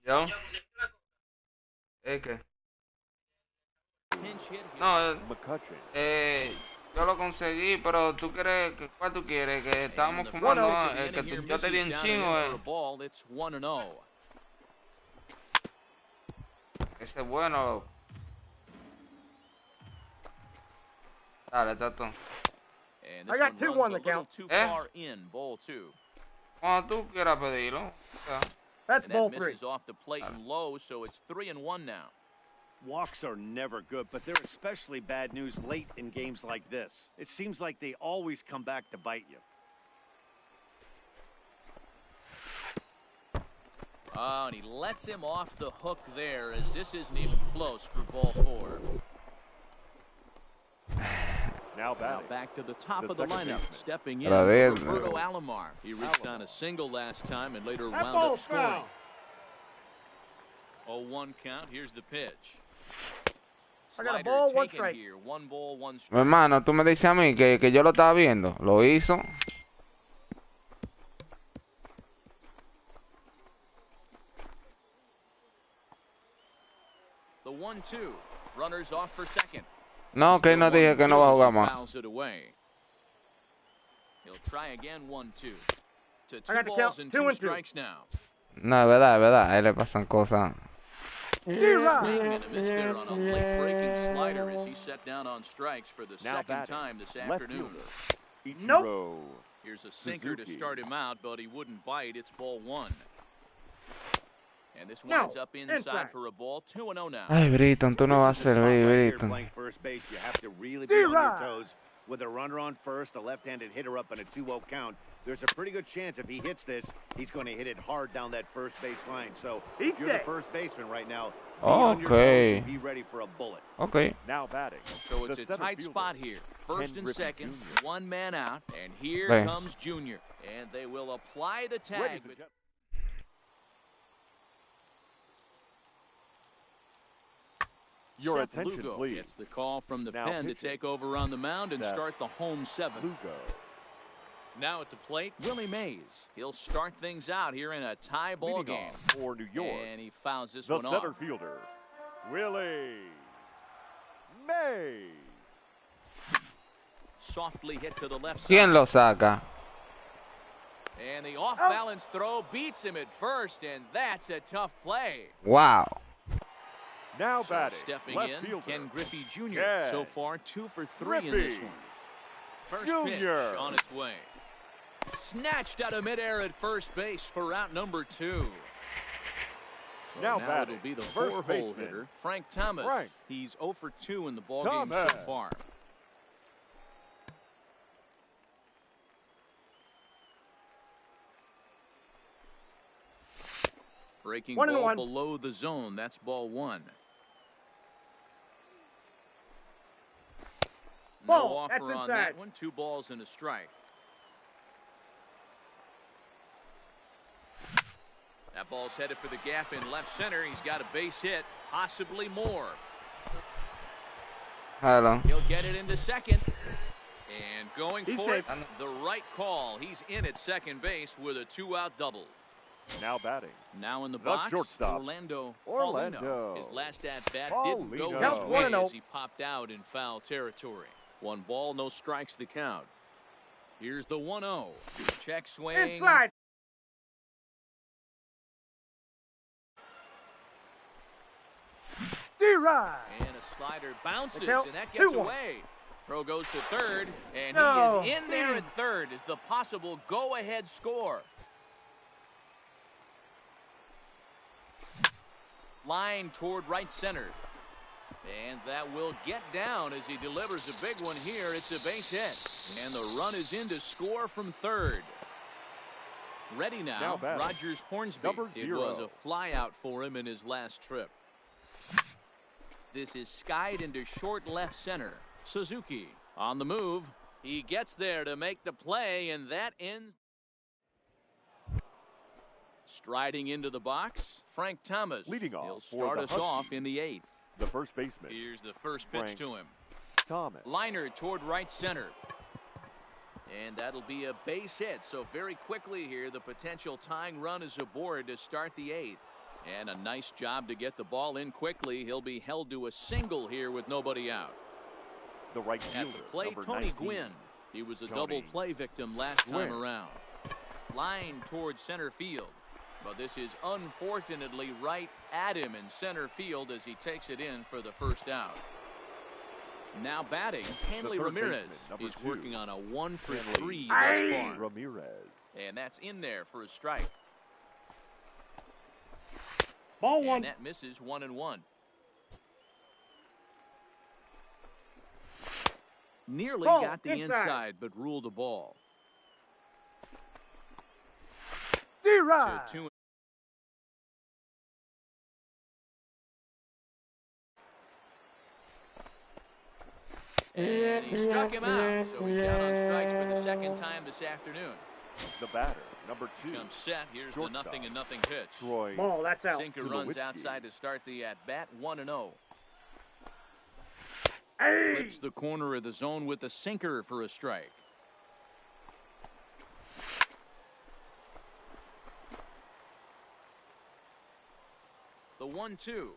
¿Yo? ¿Es qué? pinch hit here. No, McCutcheon. yo lo conseguí, pero tú quieres, ¿cuál tú quieres? Que estábamos And the fumando, first pitch of the que inning here yo te di misses un down chingo, and in for a ball. It's 1-0. Ese es bueno. Dale, Tato. And I this got one 2-1 runs a the little count. too Eh? far in, ball 2. Cuando tú quieras pedirlo. O sea, That's And ball that 3. misses off the plate and low, so it's 3-1 now. Walks are never good, but they're especially bad news late in games like this. It seems like they always come back to bite you. Oh, and he lets him off the hook there, as this isn't even close for ball 4. Now Now batting. back to the top The of the second lineup, baseman. stepping in, Radel. Roberto Alomar. He reached on a single last time and later That wound up ball's scoring. foul. 0-1 count. Here's the pitch. I got a Slider ball, 1 taken strike. here. 1 ball, 1 mi strike. hermano, tú me dices a mí que yo lo estaba viendo. Lo hizo. The 1-2. Runners off for second. No, que no dije que no va a jugar más. Fouls it away. He'll try again. 1-2. To I 2 got the balls count, and 2 2 and 2. strikes now. No, es verdad. A él le pasan cosas. Zero. Swing and a miss there on a late breaking slider as he set down on strikes for the Now second batting. time this Left afternoon. fielder. Nope. Ichiro. Here's a sinker to Suzuki. start him out, but he wouldn't bite. It's ball 1. And this No, winds up inside inside. for a ball. 2-0 now. Ay, Britton, tú no vas a This is the spot servir, right here Britton. playing first base. You have to really be on your D-Rod. toes. With a runner on first, a left-handed hitter up and a 2-0 count, there's a pretty good chance if he hits this, he's going to hit it hard down that first base line. So He's if you're the dead. first baseman right now, be on your Okay. toes and be ready for a bullet. Ok. Now batting. So it's the a center tight fielder. spot here. First Ken and Griffey second, Jr. 1 man out, and here Ven. comes Junior. And they will apply the Ladies tag. and But gentlemen, your Seth attention, Lugo please. gets the call from the Now pen to pitching. take over on the mound and Seth start the home 7. Lugo. Now at the plate, Willie Mays. He'll start things out here in a tie ball Leading game. off for New York, And he fouls this the one center off. fielder, Willie Mays. Softly hit to the left ¿Quién side. lo saca? And the off-balance throw beats him at first, and that's a tough play. Wow. Now So batting, stepping left in, fielder, Ken Griffey Jr. Ken So far, 2 for 3 in this Griffey one. First Jr. pitch on its way. Snatched out of midair at first base for out number 2. So Now now batting, it'll be the first 4-hole baseman, hitter, Frank Thomas. Frank He's 0 for 2 in the ballgame so Thomas. far. Breaking 1-1. ball below the zone. That's ball 1. No Ball, offer that's on inside. that one. 2 balls and a strike. That ball's headed for the gap in left center. He's got a base hit, possibly more. Hello. He'll get it into second. And going He's for it, safe. the right call. He's in at second base with a 2-out double. Now batting, Now in the The box, shortstop, Orlando. Orlando. Paulino. His last at-bat didn't go Paulino. his Counts way 1-0. as he popped out in foul territory. 1 ball, no strikes the count. Here's the 1-0. Check swing. Inside. D-Rod. And a slider bounces, The count, and that gets 2-1. away. Throw goes to third, and No. he is in there at third as the possible go-ahead score. Line toward right center. And that will get down as he delivers a big one here. It's a base hit. And the run is in to score from third. Ready now, Now batting, Rogers Hornsby. number It was 0. a fly out for him in his last trip. This is skied into short left center. Suzuki on the move. He gets there to make the play, and that ends. Striding into the box, Frank Thomas. Leading off He'll for start the us off Huskies, in the 8th. the first baseman, Here's the first pitch Frank to him. Thomas. Liner toward right center. And that'll be a base hit. So very quickly here, the potential tying run is aboard to start the 8th. And a nice job to get the ball in quickly. He'll be held to a single here with nobody out. The right At fielder, the plate, number Tony 19. Gwynn. He was a Tony double play victim last time Gwynn. around. Line towards center field. But this is unfortunately right at him in center field as he takes it in for the first out. Now batting, Hanley third Ramirez. baseman, number He's 2. working on a 1-for-3 Hanley thus far. Ramirez. And that's in there for a strike. Ball one. And that misses 1-1. Nearly Ball, got the inside. inside, but ruled a ball. D-Rod. So 2. And he struck him out, so he's out on strikes for the second time this afternoon. The batter, number 2. Comes set. Here's the Shortstop. 0-0 pitch. Troy. Ball, that's out. Sinker runs Tulowitzki. outside to start the at-bat, 1-0. Hey. Flips the corner of the zone with the sinker for a strike. The 1-2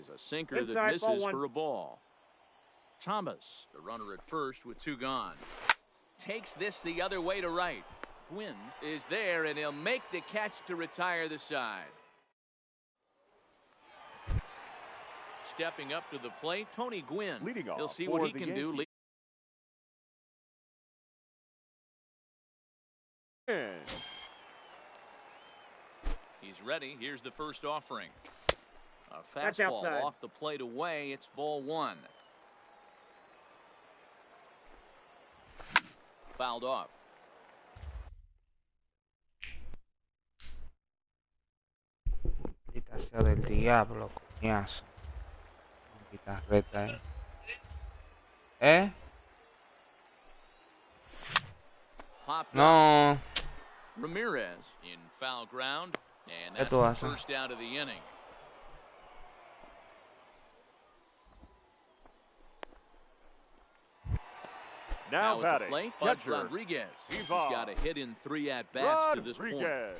is a sinker that Inside, ball misses one. for a ball. Thomas, the runner at first with 2 gone. Takes this the other way to right. Gwynn is there, and he'll make the catch to retire the side. Stepping up to the plate, Tony Gwynn. Leading He'll off see for what he the can do. Yankees. And He's ready. Here's the first offering. A That's fastball outside. off the plate away. It's ball 1. Fouled off. Maldita sea del diablo, coñazo. Maldita reta, Popped up. No. Ramirez in foul ground, and ¿Qué that's tú the haces? first out of the inning. now at the batting, plate, Bud catcher Rodriguez. He's Ivan got a hit in 3 at-bats to this point. Rodriguez.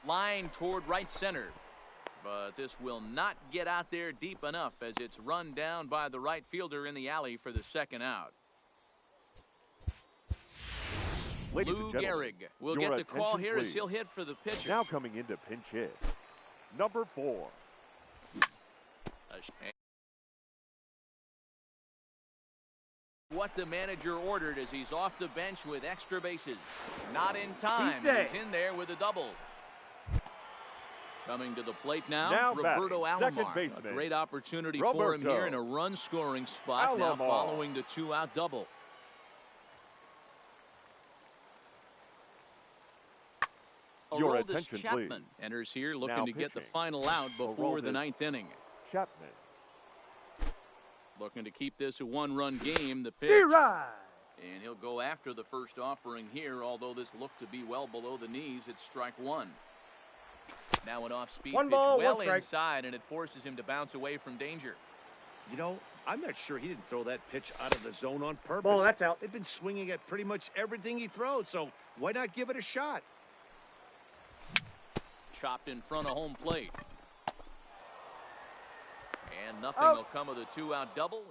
Line toward right center. But this will not get out there deep enough as it's run down by the right fielder in the alley for the second out. Ladies Lou and gentlemen, Gehrig will your get the call attention, here as please. he'll hit for the pitcher. Now coming into pinch hit, number 4. What the manager ordered as he's off the bench with extra bases. Not in time. He's He's in there with a double. Coming to the plate Now now, Roberto batting, second Alomar. baseman, A great opportunity for him Roberto here in a run-scoring spot now Alomar. following the 2-out double. Your Aroldis attention, Chapman please. enters here looking Now to get the pitching, final out before the Aroldis 9th inning. Chapman. Looking to keep this a 1-run game. The pitch. D-Rod. And he'll go after the first offering here, although this looked to be well below the knees. It's strike 1. Now an off-speed One pitch ball, well one strike. inside, and it forces him to bounce away from danger. You know, I'm not sure he didn't throw that pitch out of the zone on purpose. Ball, that's out. They've been swinging at pretty much everything he throws, so why not give it a shot? Chopped in front of home plate. And nothing Oh. will come of the 2-out double.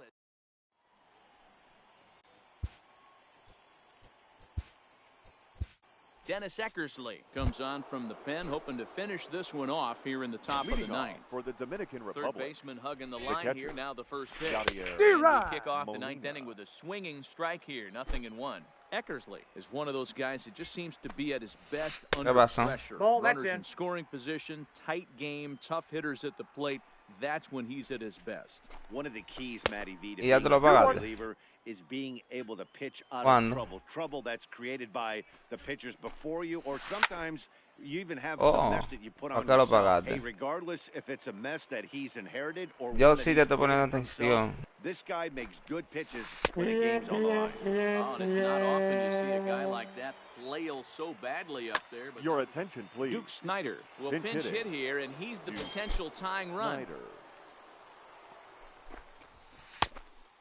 Dennis Eckersley comes on from the pen, hoping to finish this one off here in the top of Leading the off 9th. for the Dominican Third Republic, baseman hugging the line catcher, here. Now the first pitch. Javier And D-Rod. we kick off the Molina. 9th inning with a swinging strike here. 0-1. Eckersley is one of those guys that just seems to be at his best under pasó? pressure. Ball, that's Runners in. in scoring position, tight game, tough hitters at the plate. That's when he's at his best. One of the keys, Matty V, to Y ya being te lo a good pagaste. reliever is being able to pitch out ¿Cuándo? of trouble that's created by the pitchers before you, or sometimes you even have some mess that you put on acá lo yourself. pagaste. Hey, regardless if it's a mess that he's inherited or Yo one that sí te he's estoy put poniendo in for himself, atención. this guy makes good pitches when the game's on the line. Oh, and it's not often you see a guy like that flail so badly up there. But Your attention, please. Duke Snyder will Pinch pinch hit hitting. here, and he's the Duke potential tying run. Snyder.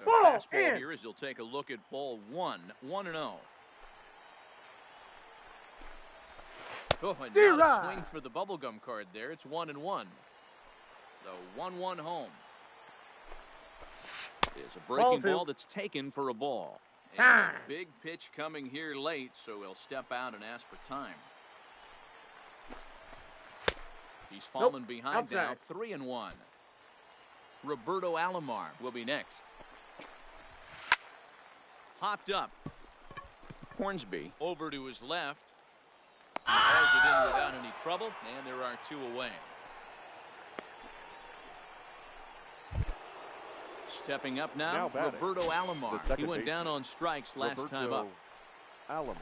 A Ball fastball in. here as he'll take a look at ball 1-0. Oh, and now D-Rod. to swing for the bubblegum card there. It's 1-1. The 1-1 home. It's a breaking Ball ball two. that's taken for a ball. And a big pitch coming here late, so he'll step out and ask for time. He's fallen behind now, outside. 3-1. Roberto Alomar will be next. Popped up. Hornsby over to his left. He has it in without any trouble, and there are 2 away. Stepping up now batting, Roberto Alomar. the second He went down baseman, on strikes last time Roberto up. Alomar.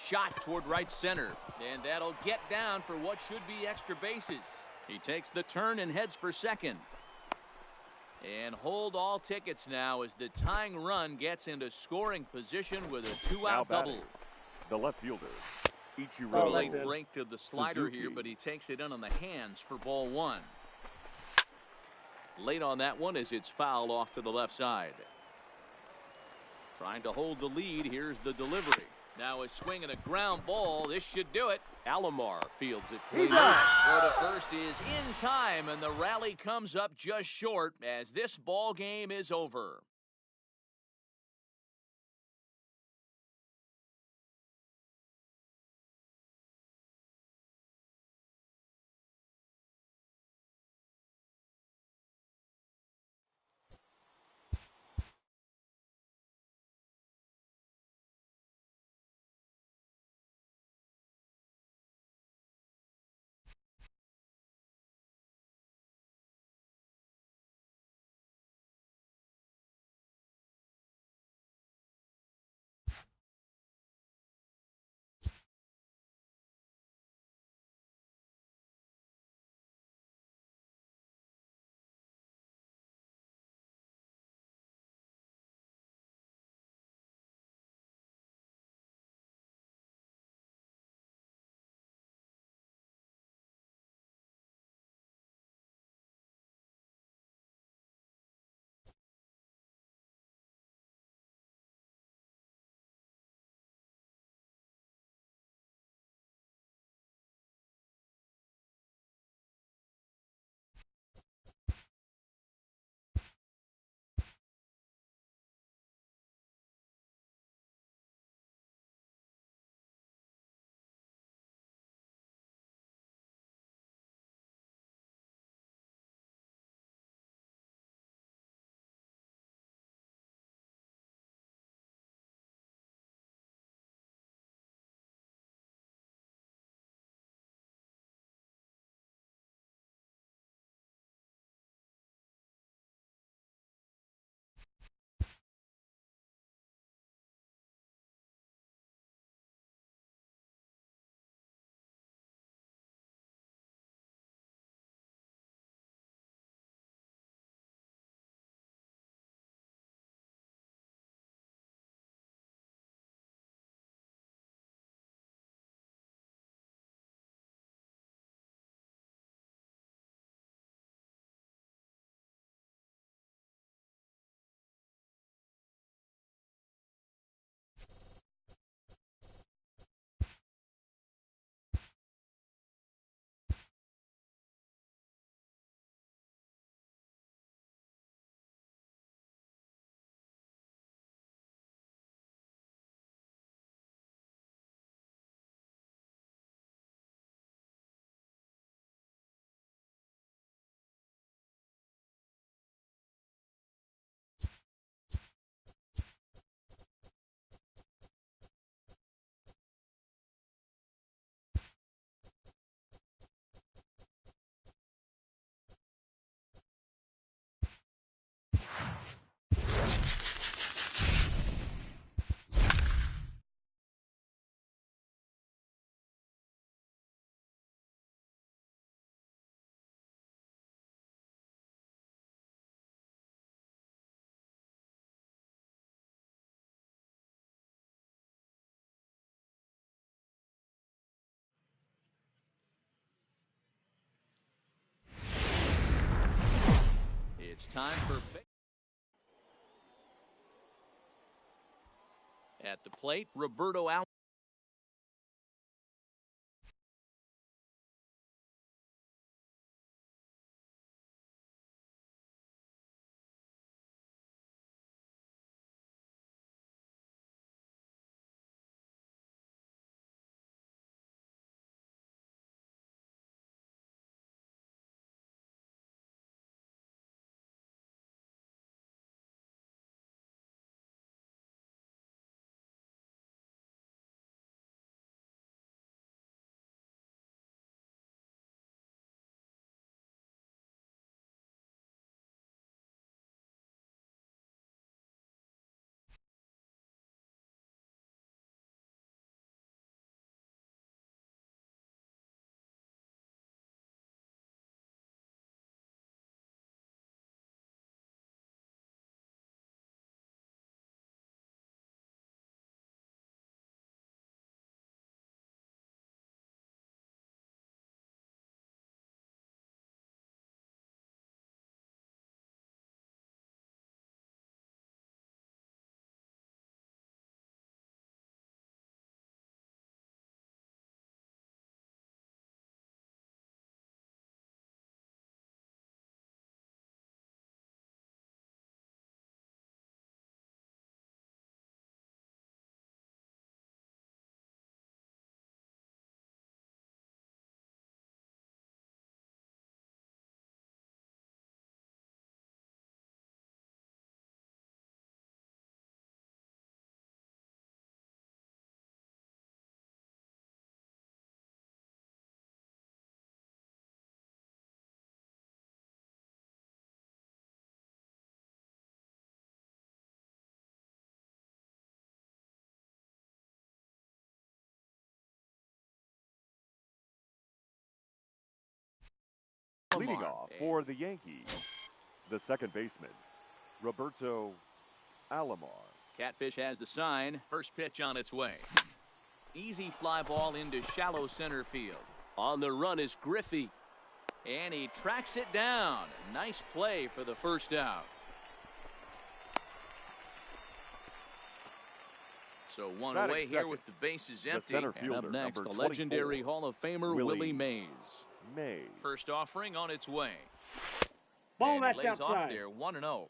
Shot toward right center, and that'll get down for what should be extra bases. He takes the turn and heads for second. And hold all tickets now as the tying run gets into scoring position with a 2-out double. Batting, the left fielder, A Ichiro late break to the slider Suzuki. here, but he takes it in on the hands for ball 1. Late on that one as it's fouled off to the left side. Trying to hold the lead. Here's the delivery. Now a swing and a ground ball. This should do it. Alomar fields it. He's Throw out. to first is in time, and the rally comes up just short as this ball game is over. time for at the plate, Roberto Alomar. Leading off for the Yankees, the second baseman, Roberto Alomar. Catfish has the sign. First pitch on its way. Easy fly ball into shallow center field. On the run is Griffey. And he tracks it down. Nice play for the first out. So one Batting away here second, with the bases the empty. center And up fielder, next, the number legendary 24, Hall of Famer Willie Mays. First offering on its way. Ball And that's he lays off outside. there 1-0.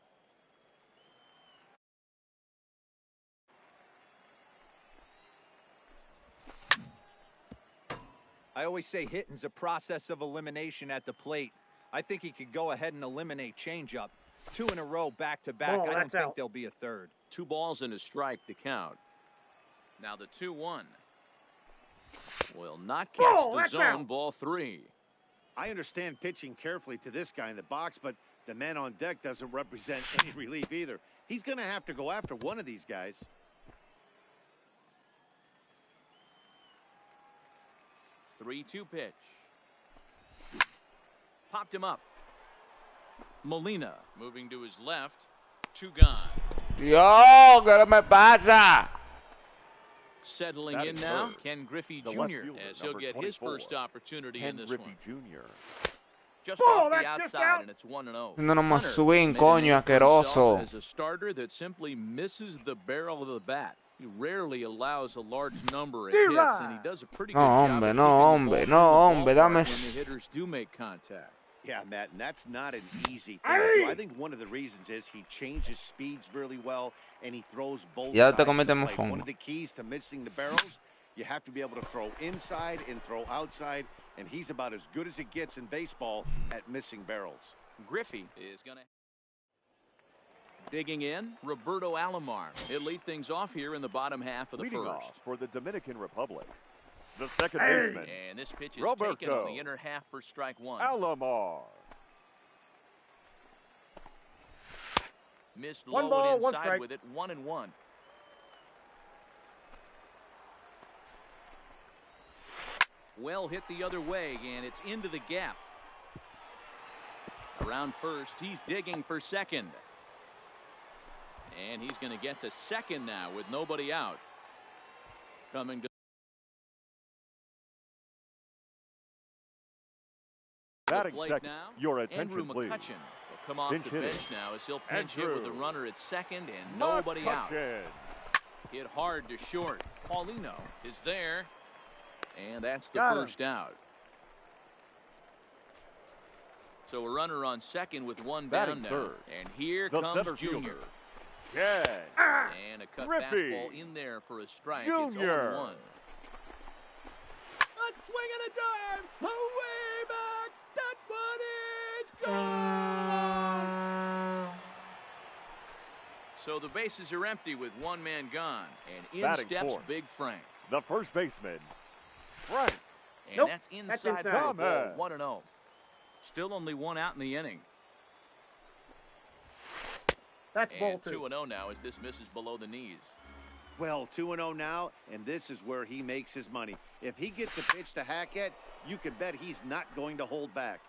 I always say hitting's a process of elimination at the plate. I think he could go ahead and eliminate changeup. 2 in a row back-to-back. Ball, I don't that's think out. there'll be a third. 2 balls and a strike to count. Now the 2-1. Will not catch Ball, the that's zone. out. Ball 3. I understand pitching carefully to this guy in the box, but the man on deck doesn't represent any relief either. He's going to have to go after one of these guys. Three-two pitch. Popped him up. Molina moving to his left. 2 gone. Yo, ¿qué me pasa? Settling Batting in now, third, Ken Griffey the left Jr. fielder, as he'll number get his 24, first opportunity Ken in this Griffey one. Jr. Just Ball, off the that's just outside, out. and it's 1-0. No más Hunter swing, made a coño, name for himself asqueroso. as a starter that simply misses the barrel of the bat. He rarely allows a large number of hits, and he does a pretty good No, job hombre, of no, keeping the hombre, ball in no, the hombre, ballpark dame- when the hitters do make contact. Yeah, Matt, and that's not an easy thing to do. I think one of the reasons is he changes speeds really well, and he throws both Ya sides te of the cometemos plate. fondo. One of the keys to missing the barrels, you have to be able to throw inside and throw outside, and he's about as good as it gets in baseball at missing barrels. Griffey is going to... Digging in, Roberto Alomar. He'll lead things off here in the bottom half of the Leading first. off for the Dominican Republic, the second Hey. baseman, And this pitch is Roberto taken on the inner half for strike 1. Alomar. Missed One low ball, and one inside strike. with it, 1-1. Well hit the other way, and it's into the gap. Around first, he's digging for second. And he's going to get to second now with nobody out. Coming to the Batting plate second, now, your Andrew attention please. McCutcheon, the come off Pinch the hitting. bench now as he'll And pinch hit with the through. runner at second and nobody out. McCutcheon. Hit hard to short. Paulino is there. And that's the Got him. first out. So a runner on second with one Batting down now. third. And here The comes center Junior. fielder. Yeah. And a cut Griffey. fastball in there for a strike. It's Junior. 0-1. A swing and a dive. Away back. That one is gone. So the bases are empty with one man gone. And in Batting steps fourth. Big Frank. The first baseman, Frank. And Nope, that's inside that's for inside. a ball. Thomas. 1-0. Still only one out in the inning. That's ball And 2. 2-0 now as this misses below the knees. Well, 2-0 now, and this is where he makes his money. If he gets a pitch to Hackett, you can bet he's not going to hold back.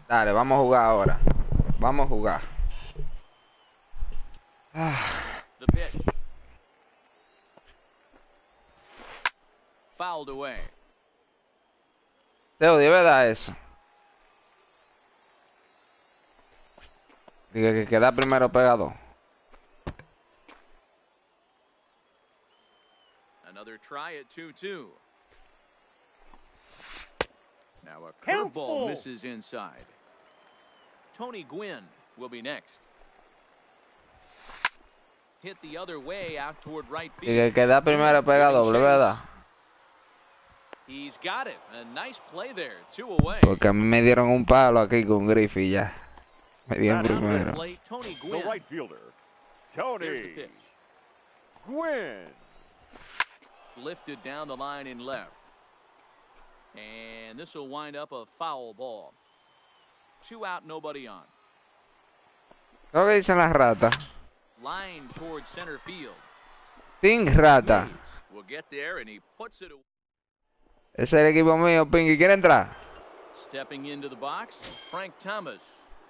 Dale, vamos a jugar ahora. Vamos a jugar. The pitch. Fouled away. Teo, ¿de verdad eso? Diga que queda primero pegado. Another try at 2-2. Now a Count curveball ball. misses inside. Tony Gwynn will be next. Hit the other way out toward right field. Diga que queda primero pegado, Giving ¿verdad? chase. He's got it. A nice play there. 2 away. Porque a mí me dieron un palo aquí con Griffey ya. Me dieron Batting primero. Play, Tony The Gwynn. right fielder, Here's the Tony pitch. Gwynn. Lifted down the line in left. And this will wind up a foul ball. 2 out, nobody on. ¿Qué es lo que dicen las ratas? Line towards center field. Ping rata. Mays will get there and he puts it away. Ese es el equipo mío, Pinky. ¿Quiere entrar? Stepping into the box, Frank Thomas.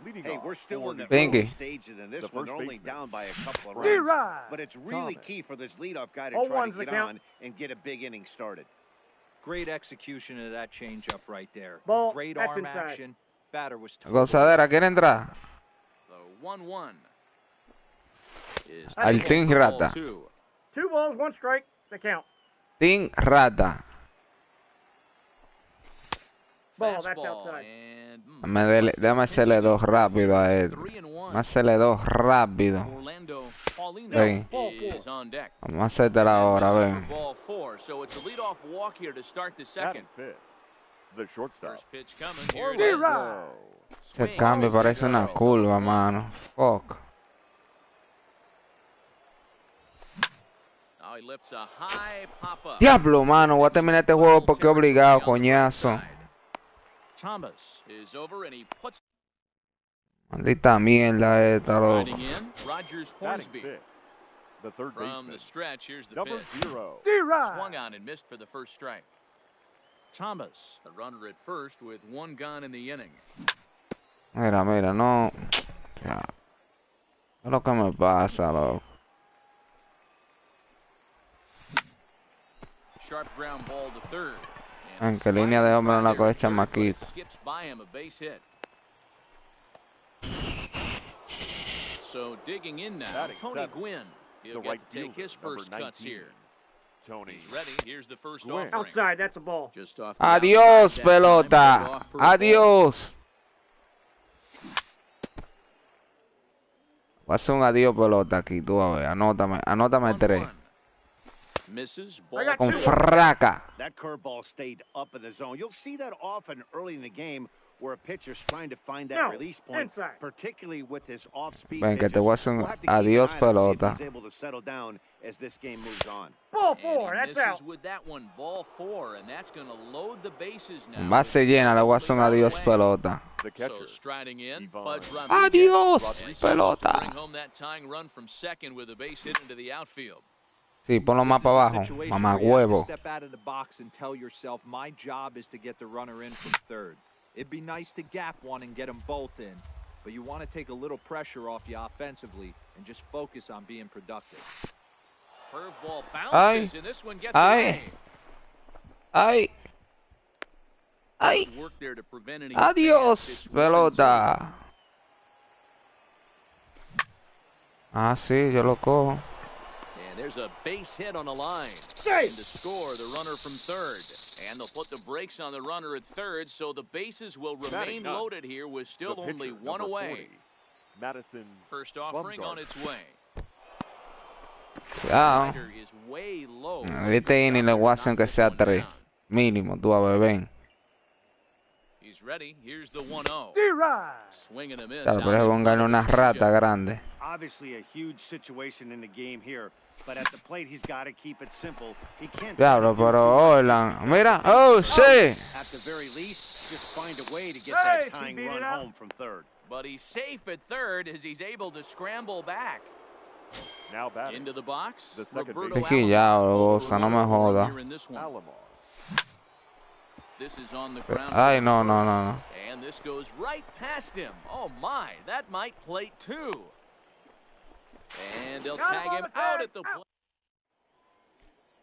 Leading Hey, off we're still for in the Pinky. early stages in this The one. first They're only baseman. down by a couple of D runs. right. But it's really Thomas. key for this leadoff guy to 0-1's try to the get count. on and get a big inning started. Great execution of that changeup right there. Ball, Great that's arm inside. action. Batter was total. Gozadera, ¿quiere entrar? The 1-1 is Al taken Team for ball Rata. 2. 2 balls, 1 strike. The count. Ping rata. Ball, that's Fastball outside. and Déjame hacerle dos rápido a él. 3-1. Vamos a hacerle dos rápido. Orlando Paulino Ven. is on deck. Vamos a hacértela ahora, And this is ven. for ball 4, so it's a leadoff walk here to start the second. Batting fifth, the shortstop, First pitch coming. Here it D is. right. Ese Swing. cambio parece una curva, mano. Fuck. Now he lifts a high pop-up. Diablo, mano. Voy a terminar este juego porque obligado, coñazo. Thomas is over and he puts Maldita mierda esta, loco. riding in. Rogers batting Hornsby sixth, the third from the baseman, stretch. Here's the number pitch. 0. D right. Swung on and missed for the first strike. Thomas, the runner at first with one gone in the inning. Mira, no. Ya. ¿Qué es lo que me pasa, loco? Sharp ground ball to third. En qué línea de hombre no la coge chamaquito. Skips by him, a base hit. So digging in now, Batting Tony seventh, Gwynn. He'll the get right to take fielder, his number first cuts 19. here. Tony He's ready. Here's the first Gwynn. offering. Outside, that's a ball. Just off the Adiós, outside that time, pulled pelota. off for a ball. Adiós. Voy a hacer un adiós pelota aquí, tú a ver. Anótame 3. 1-1. Misses. Ball I got Con two. fraca. That curveball stayed up in the zone. You'll see that often early in the game where a pitcher's trying to find that No, release point, inside. particularly with his off-speed Ven, que te pitches. voy a hacer un We'll have to keep an adiós eye on him, see if pelota. he's able to settle down as this game moves on. Ball And 4, he that's misses out. with that one. Ball 4, and that's going to load the bases now. Base llena, le voy a hacer un adiós Away. pelota. the So catcher, striding in, Yvonne. Bud Rodriguez. Adiós, As he able to pelota. bring home that tying run from second with a base hit into the outfield. Sí, ponlo más This para is a abajo. situation Mamá where you have to huevo. Step out of the box and tell yourself, my job is to get the runner in from third. It'd be nice to gap one and get them both in, but you want to take a little pressure off you offensively and just focus on being productive. Curveball Ay. bounces, and this one gets Ay. away. Ay. Ay. Good work there to prevent any Adiós, pass. It's 1-2. pelota. Ah, sí, yo lo cojo. And there's a base hit on the line. Hey! And to score, the runner from third. And they'll put the brakes on the runner at third, so the bases will remain none. loaded here with still The only pitcher, one number away. 40, Madison First offering on its way. Cuidado. Rider is way low. Este inning le voy a hacer que sea 3. Mínimo, tú a ver, ven. He's ready. Here's the 1-0. D-Ride. Swing and a miss. Claro, out pero es in con front darle of the una rata changeup. grande. Obviously a huge situation in the game here, but at the plate he's got to keep it simple. He can't. Diablo, try to do pero too much Orland. just Mira, because oh, he's sí. At the very least, just find a way to get Hey, that tying he beat run it out. home from third. But he's safe at third as he's able to scramble back. now batting. Into the box. The second Roberto baseman. Es que ya, Alomar Bosa, no me over joda. here in this one. Alomar. This is on the ground. Ay, no, no, no, no. And this goes right past him. Oh my, that might plate two. And they'll Got him tag on him the out tag. at the plate.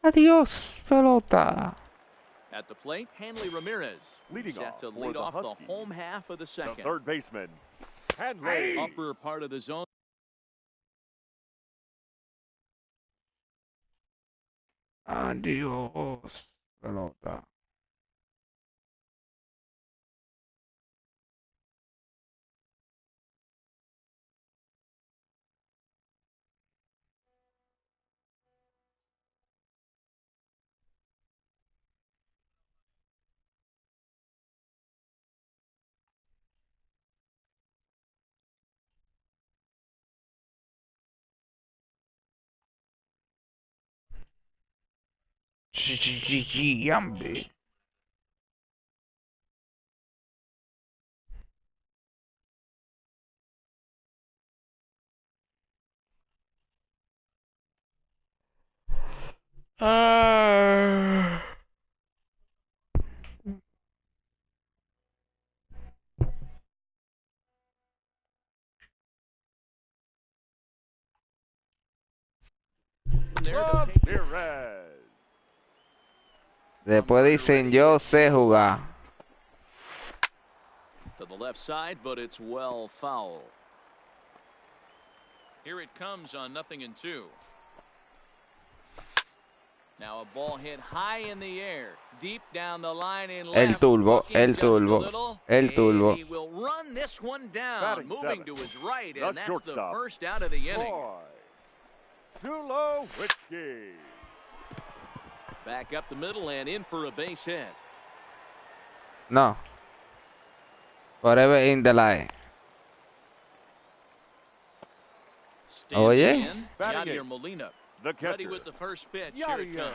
Adiós, pelota. At the plate, Hanley Ramirez Leading set off to for lead the off the Huskies. home half of the The second. third baseman, Hanley. Upper part of the zone. Adiós, pelota. Yambi. Ah. There to take Ramirez. Después dicen, yo sé jugar. to the left side, but it's well foul. Here it comes on 0-2. Now a ball hit high in the air, deep down the line in left. El turbo, looking el just a turbo, little, el turbo. and he will run this one down, Batting moving seven. to his right, The and that's the shortstop. first out of the inning. Roy Tulowitzki. Back up the middle and in for a base hit. No. Forever in the line. Standing Oye. in, Batting Yadier in. Molina. The Ready catcher. with the first pitch. Here it Yadier. comes.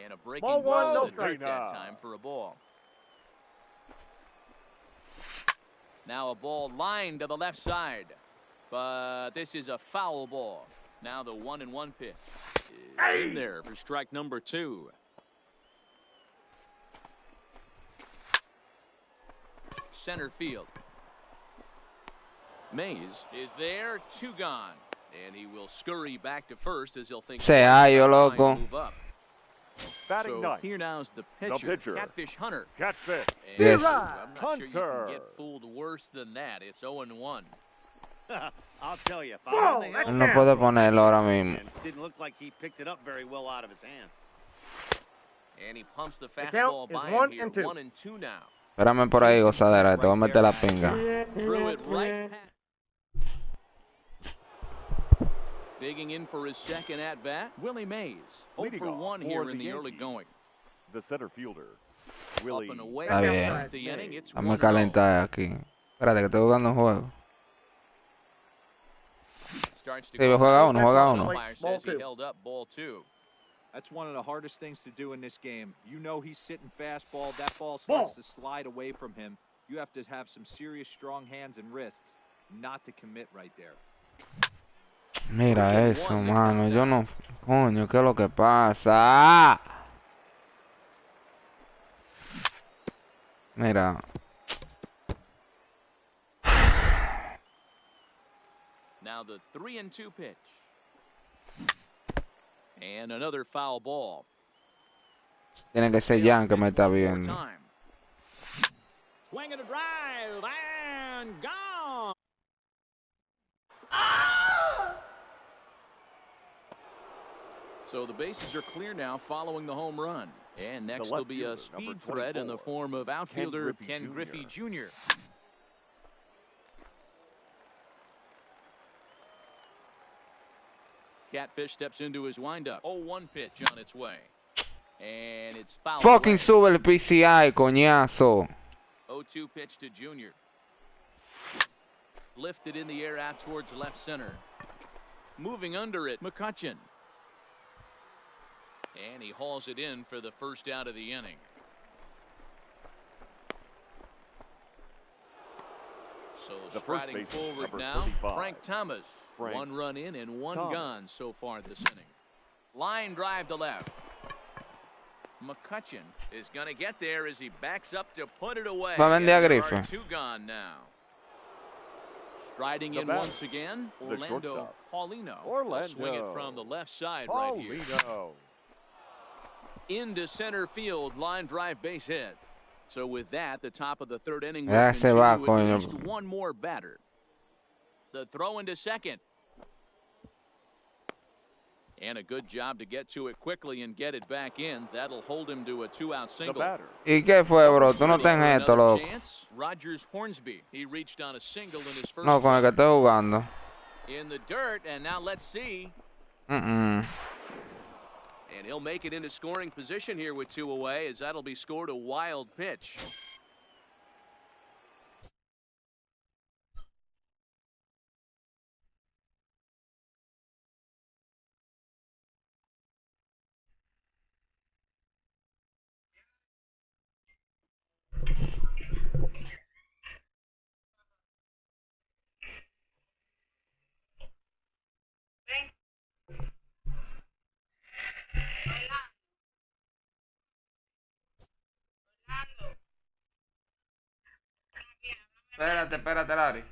And a breaking Ball one, ball no at strike. that time for a ball. Now a ball lined to the left side. But this is a foul ball. Now the 1-1 pitch is in there for strike number 2. Center field. Mays is there, 2 gone. And he will scurry back to first as he'll think. Se hallo, trying to loco. move up. Batting So ninth. here now's the pitcher, pitcher. Catfish Hunter. Catfish. And Yes. I'm not sure you Hunter. can get fooled worse than that. It's 0-1. I'll tell you, if I'm Whoa, on the that's hill, No puedo ponerlo ahora mismo. and didn't look like he picked it up very well out of his hand. And he pumps the count fastball is by 1 him here. and 2. 1-2 now. Espérame por ahí, gozadera, te voy a meter la pinga. Threw it right past. Digging in for his second at-bat, Willie Mays. 0 Leading for off 1 for here the in the early Yankees. going. The center fielder, Up Willie. and away. Está to bien. start the inning. It's Dame 1-0. calentar aquí. Espérate, que estoy jugando un juego. Starts to Sí, go juega down. uno, juega uno. Umpire says Ball he 2. held up ball 2. That's one of the hardest things to do in this game. You know he's sitting fastball. That ball starts to slide away from him. You have to have some serious strong hands and wrists not to commit right there. Mira eso, mano. Yo no. Coño, ¿qué es lo que pasa? Mira. Now the 3-2 pitch. And another foul ball. Tiene que ser Jan que me está viendo. Time. Swing and a drive and gone. So the bases are clear now following the home run. And next will be a speed threat in the form of outfielder Ken Griffey Jr. Catfish steps into his windup. 0-1 pitch on its way. And it's fouled Fucking away. sube el PCI, coñazo. 0-2 pitch to Junior. Lifted in the air out towards left center. Moving under it, McCutchen. And he hauls it in for the first out of the inning. So striding forward now, Frank Thomas. One run in and one gone so far this inning. Line drive to left. McCutchen is going to get there as he backs up to put it away. There are two gone now. Striding in once again, Orlando Paulino. Will swing it from the left side right here. Into center field, line drive base hit. So with that, the top of the third inning will continue at least one more batter. The throw into second. And a good job to get to it quickly and get it back in. That'll hold him to a 2-out single. ¿Y qué fue, bro? Tú no tenés esto, loco. Rogers Hornsby. He reached on a single in his first. No, con el que estoy jugando. In the dirt, and now let's see. And he'll make it into scoring position here with 2 away, as that'll be scored a wild pitch. Espérate, Larry.